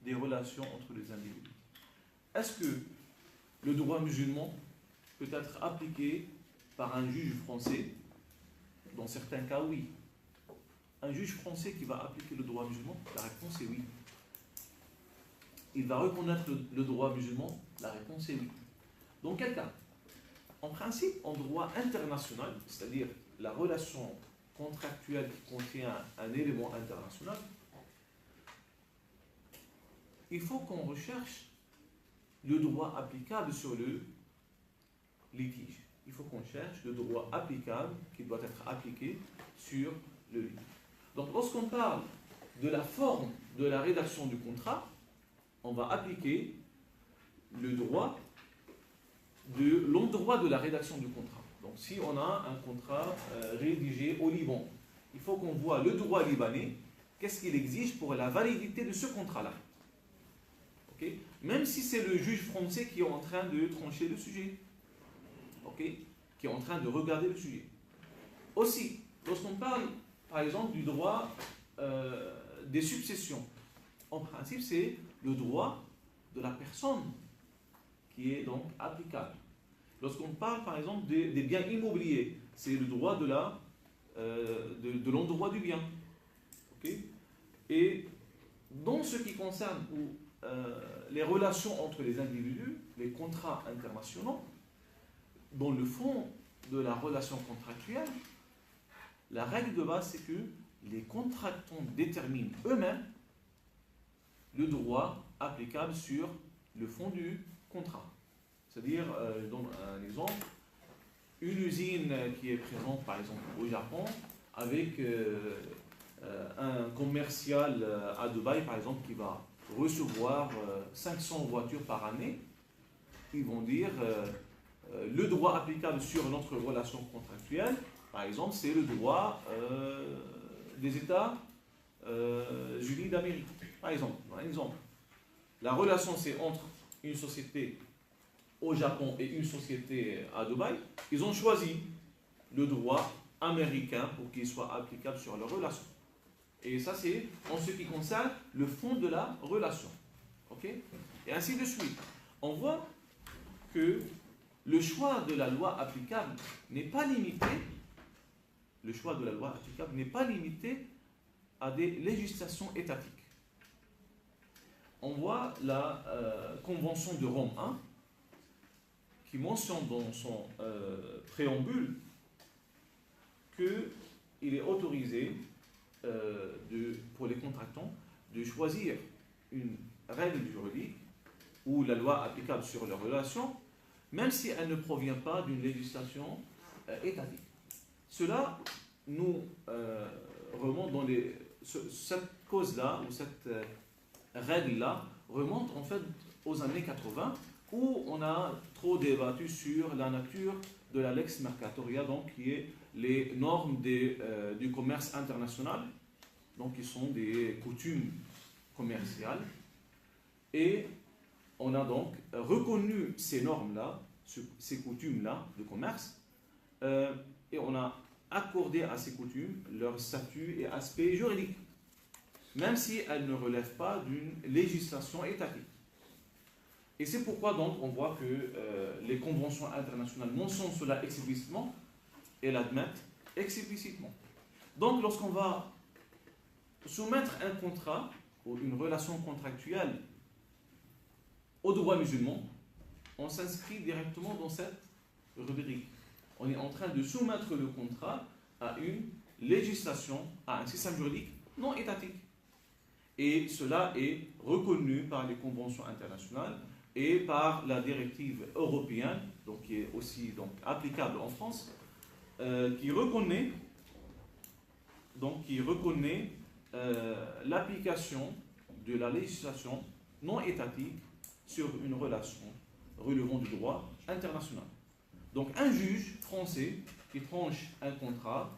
des relations entre les individus. Est-ce que le droit musulman peut être appliqué par un juge français? Dans certains cas, oui. Un juge français qui va appliquer le droit musulman, la réponse est oui. Il va reconnaître le droit musulman, la réponse est oui. Dans quel cas? En principe, en droit international, c'est-à-dire la relation contractuelle qui contient un élément international, il faut qu'on recherche le droit applicable sur le litige. Il faut qu'on cherche le droit applicable qui doit être appliqué sur le litige. Donc, lorsqu'on parle de la forme de la rédaction du contrat, on va appliquer le droit de l'endroit de la rédaction du contrat. Donc, si on a un contrat rédigé au Liban, il faut qu'on voit le droit libanais, qu'est-ce qu'il exige pour la validité de ce contrat-là. Okay? Même si c'est le juge français qui est en train de trancher le sujet, okay? Qui est en train de regarder le sujet. Aussi, lorsqu'on parle, par exemple, du droit des successions, en principe, c'est le droit de la personne qui est donc applicable. Lorsqu'on parle par exemple des biens immobiliers, c'est le droit de l'endroit du bien. Ok. Et dans ce qui concerne les relations entre les individus, les contrats internationaux, dans le fond de la relation contractuelle, la règle de base, c'est que les contractants déterminent eux-mêmes le droit applicable sur le fond du contrat. C'est-à-dire, je donne un exemple, une usine qui est présente par exemple au Japon avec un commercial à Dubaï par exemple qui va recevoir 500 voitures par année, ils vont dire le droit applicable sur notre relation contractuelle, par exemple, c'est le droit des États-Unis d'Amérique. Par exemple, un exemple. La relation, c'est entre une société au Japon et une société à Dubaï. Ils ont choisi le droit américain pour qu'il soit applicable sur leur relation. Et ça, c'est en ce qui concerne le fond de la relation. Ok ? Et ainsi de suite. On voit que le choix de la loi applicable n'est pas limité. Le choix de la loi applicable n'est pas limité à des législations étatiques. On voit la Convention de Rome I qui mentionne dans son préambule qu'il est autorisé pour les contractants de choisir une règle juridique ou la loi applicable sur leurs relations, même si elle ne provient pas d'une législation étatique. Cela nous remonte dans cette cause-là, ou cette règle-là, remonte en fait aux années 80, où on a trop débattu sur la nature de la lex mercatoria, donc qui est les normes du commerce international, donc qui sont des coutumes commerciales. Et on a donc reconnu ces normes-là, ces coutumes-là de commerce, et on a accordé à ces coutumes leur statut et aspect juridique, même si elles ne relèvent pas d'une législation étatique. Et c'est pourquoi donc on voit que les conventions internationales mentionnent cela explicitement et l'admettent explicitement. Donc lorsqu'on va soumettre un contrat ou une relation contractuelle au droit musulman, on s'inscrit directement dans cette rubrique. On est en train de soumettre le contrat à une législation, à un système juridique non étatique. Et cela est reconnu par les conventions internationales et par la directive européenne, donc qui est aussi donc, applicable en France, qui reconnaît l'application de la législation non étatique sur une relation relevant du droit international. Donc un juge français qui tranche un contrat,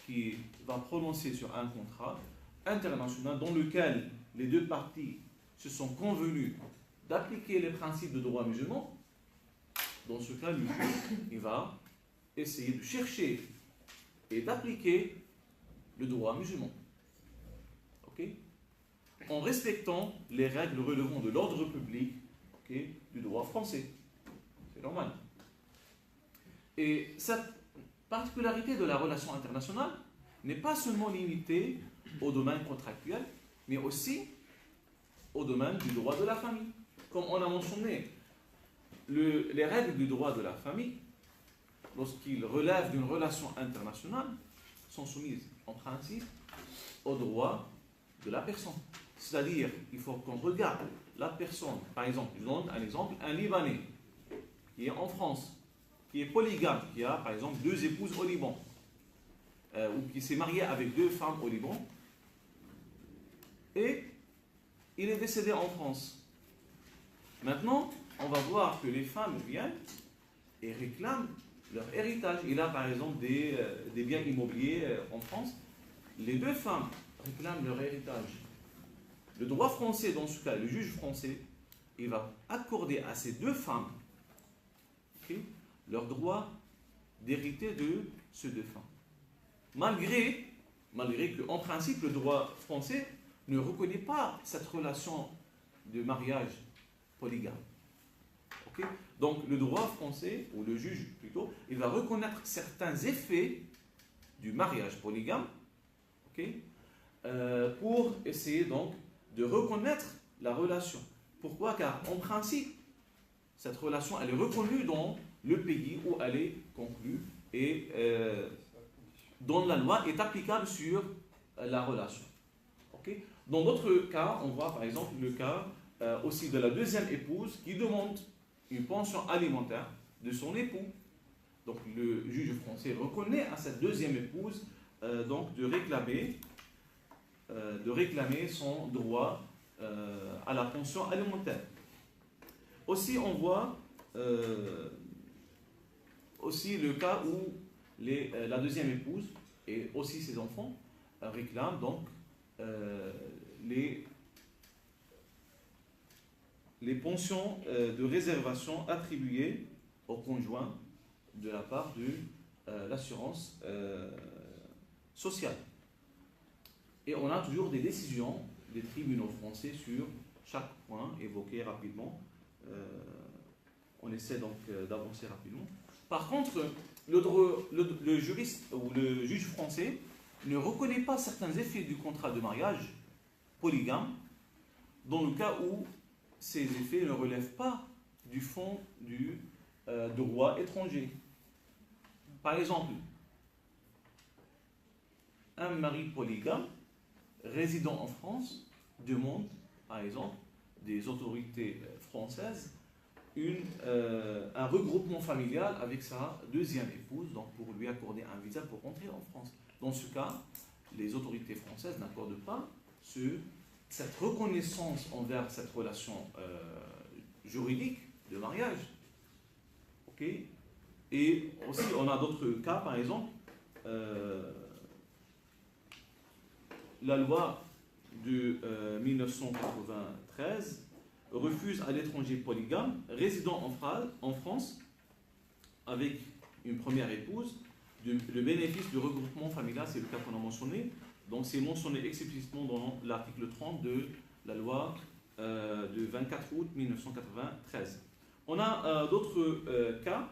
qui va prononcer sur un contrat international dans lequel les deux parties se sont convenues d'appliquer les principes de droit musulman, dans ce cas, le juge il va essayer de chercher et d'appliquer le droit musulman. Ok ? En respectant les règles relevant de l'ordre public, okay, du droit français. C'est normal. Et cette particularité de la relation internationale n'est pas seulement limitée au domaine contractuel, mais aussi au domaine du droit de la famille. Comme on a mentionné, les règles du droit de la famille, lorsqu'ils relèvent d'une relation internationale, sont soumises en principe au droit de la personne. C'est-à-dire, il faut qu'on regarde la personne, par exemple, je donne un exemple, un Libanais qui est en France, qui est polygame, qui a par exemple 2 épouses au Liban, ou qui s'est marié avec 2 femmes au Liban, et il est décédé en France. Maintenant, on va voir que les femmes viennent et réclament leur héritage. Il a par exemple des biens immobiliers en France. Les 2 femmes réclament leur héritage. Le droit français, dans ce cas, le juge français, il va accorder à ces 2 femmes leur droit d'hériter de ces 2 femmes. Malgré qu'en principe, le droit français ne reconnaît pas cette relation de mariage polygame. Ok. Donc le droit français, ou le juge plutôt, il va reconnaître certains effets du mariage polygame, ok, pour essayer donc de reconnaître la relation. Pourquoi? Car en principe, cette relation, elle est reconnue dans le pays où elle est conclue et dont la loi est applicable sur la relation. Okay? Dans d'autres cas, on voit par exemple le cas aussi de la deuxième épouse qui demande une pension alimentaire de son époux. Donc le juge français reconnaît à cette deuxième épouse donc de réclamer son droit à la pension alimentaire. Aussi, on voit aussi le cas où la deuxième épouse et aussi ses enfants réclament donc les pensions de réservation attribuées au conjoint de la part de l'assurance sociale. Et on a toujours des décisions des tribunaux français sur chaque point évoqué rapidement. On essaie donc d'avancer rapidement. Par contre, le juriste ou le juge français ne reconnaît pas certains effets du contrat de mariage polygame dans le cas où ces effets ne relèvent pas du fond du droit étranger. Par exemple, un mari polygame résidant en France demande, par exemple, des autorités françaises un regroupement familial avec sa deuxième épouse, donc pour lui accorder un visa pour rentrer en France. Dans ce cas, les autorités françaises n'accordent pas cette reconnaissance envers cette relation juridique de mariage. Ok. Et aussi, on a d'autres cas, par exemple, la loi de 1993 refuse à l'étranger polygame résidant en France avec une première épouse le bénéfice du regroupement familial, c'est le cas qu'on a mentionné. Donc c'est mentionné explicitement dans l'article 30 de la loi de 24 août 1993. On a d'autres cas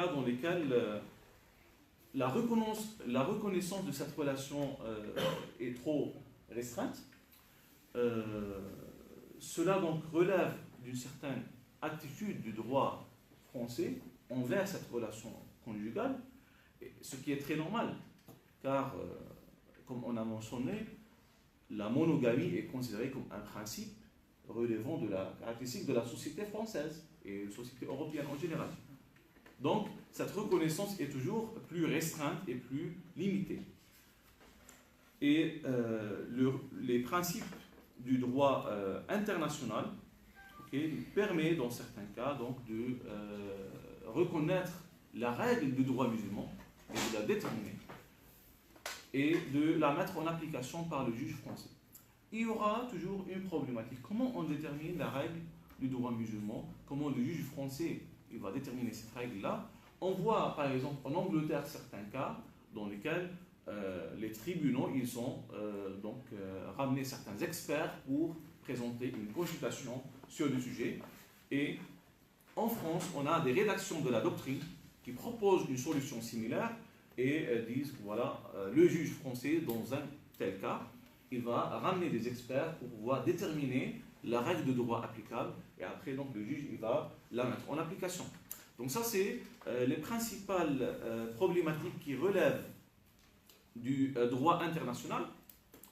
dans lesquels la reconnaissance de cette relation est trop restreinte. Cela donc relève d'une certaine attitude du droit français envers cette relation conjugale, ce qui est très normal, car, comme on a mentionné, la monogamie est considérée comme un principe relevant de la caractéristique de la société française et de la société européenne en général. Donc, cette reconnaissance est toujours plus restreinte et plus limitée. Et les principes du droit international permet dans certains cas donc, de reconnaître la règle du droit musulman et de la déterminer et de la mettre en application par le juge français. Il y aura toujours une problématique. Comment on détermine la règle du droit musulman? Comment le juge français il va déterminer cette règle-là? On voit par exemple en Angleterre certains cas dans lesquels les tribunaux ils ont ramené certains experts pour présenter une consultation sur le sujet. Et en France, on a des rédactions de la doctrine qui proposent une solution similaire et disent que voilà, le juge français, dans un tel cas, il va ramener des experts pour pouvoir déterminer la règle de droit applicable et après donc le juge il va la mettre en application. Donc ça c'est les principales problématiques qui relèvent du droit international.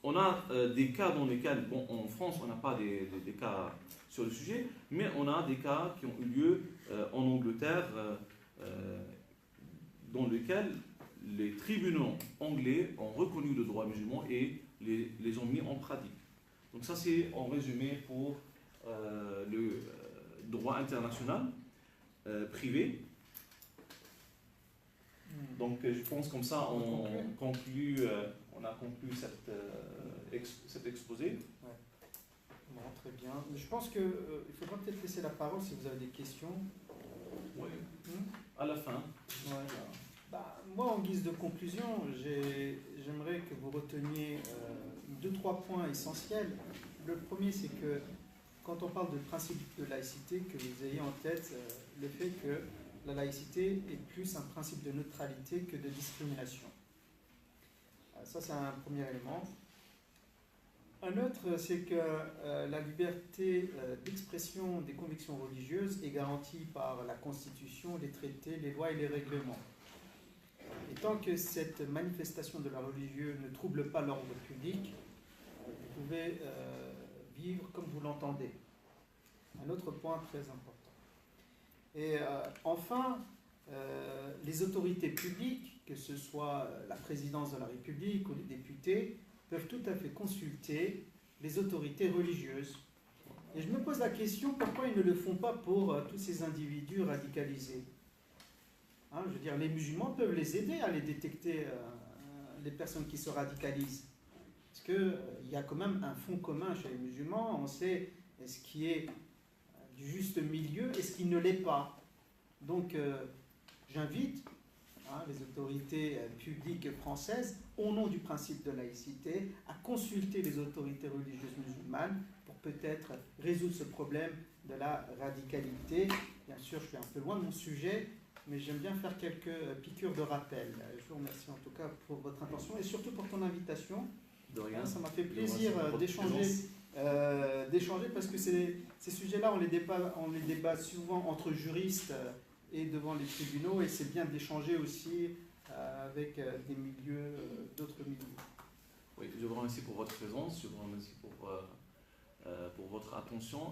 On a des cas dans lesquels, bon, en France on n'a pas des cas sur le sujet, mais on a des cas qui ont eu lieu en Angleterre dans lesquels les tribunaux anglais ont reconnu le droit musulman et les ont mis en pratique. Donc ça c'est en résumé pour le droit international privé. Donc je pense comme ça on a conclu cet exposé. Ouais. Bon, très bien. Je pense qu'il faudra peut-être laisser la parole si vous avez des questions. Oui. À la fin. Ouais. Moi, en guise de conclusion, j'aimerais que vous reteniez 2-3 points essentiels. Le premier, c'est que quand on parle de principe de laïcité, que vous ayez en tête le fait que la laïcité est plus un principe de neutralité que de discrimination. Ça, c'est un premier élément. Un autre, c'est que la liberté d'expression des convictions religieuses est garantie par la Constitution, les traités, les lois et les règlements. Et tant que cette manifestation de la religion ne trouble pas l'ordre public, vous pouvez vivre comme vous l'entendez. Un autre point très important. Et enfin, les autorités publiques, que ce soit la présidence de la République ou les députés, peuvent tout à fait consulter les autorités religieuses. Et je me pose la question, pourquoi ils ne le font pas pour tous ces individus radicalisés? Hein, je veux dire, les musulmans peuvent les aider à les détecter, les personnes qui se radicalisent. Parce qu'il y a quand même un fond commun chez les musulmans, on sait ce qui est du juste milieu et ce qui ne l'est pas. Donc, j'invite les autorités publiques françaises, au nom du principe de laïcité, à consulter les autorités religieuses musulmanes pour peut-être résoudre ce problème de la radicalité. Bien sûr, je suis un peu loin de mon sujet, mais j'aime bien faire quelques piqûres de rappel. Je vous remercie en tout cas pour votre attention et surtout pour ton invitation. De rien. Ça m'a fait plaisir d'échanger parce que ces sujets-là, on les débat souvent entre juristes et devant les tribunaux, et c'est bien d'échanger aussi avec des milieux, d'autres milieux. Oui, je vous remercie pour votre présence, je vous remercie pour votre attention.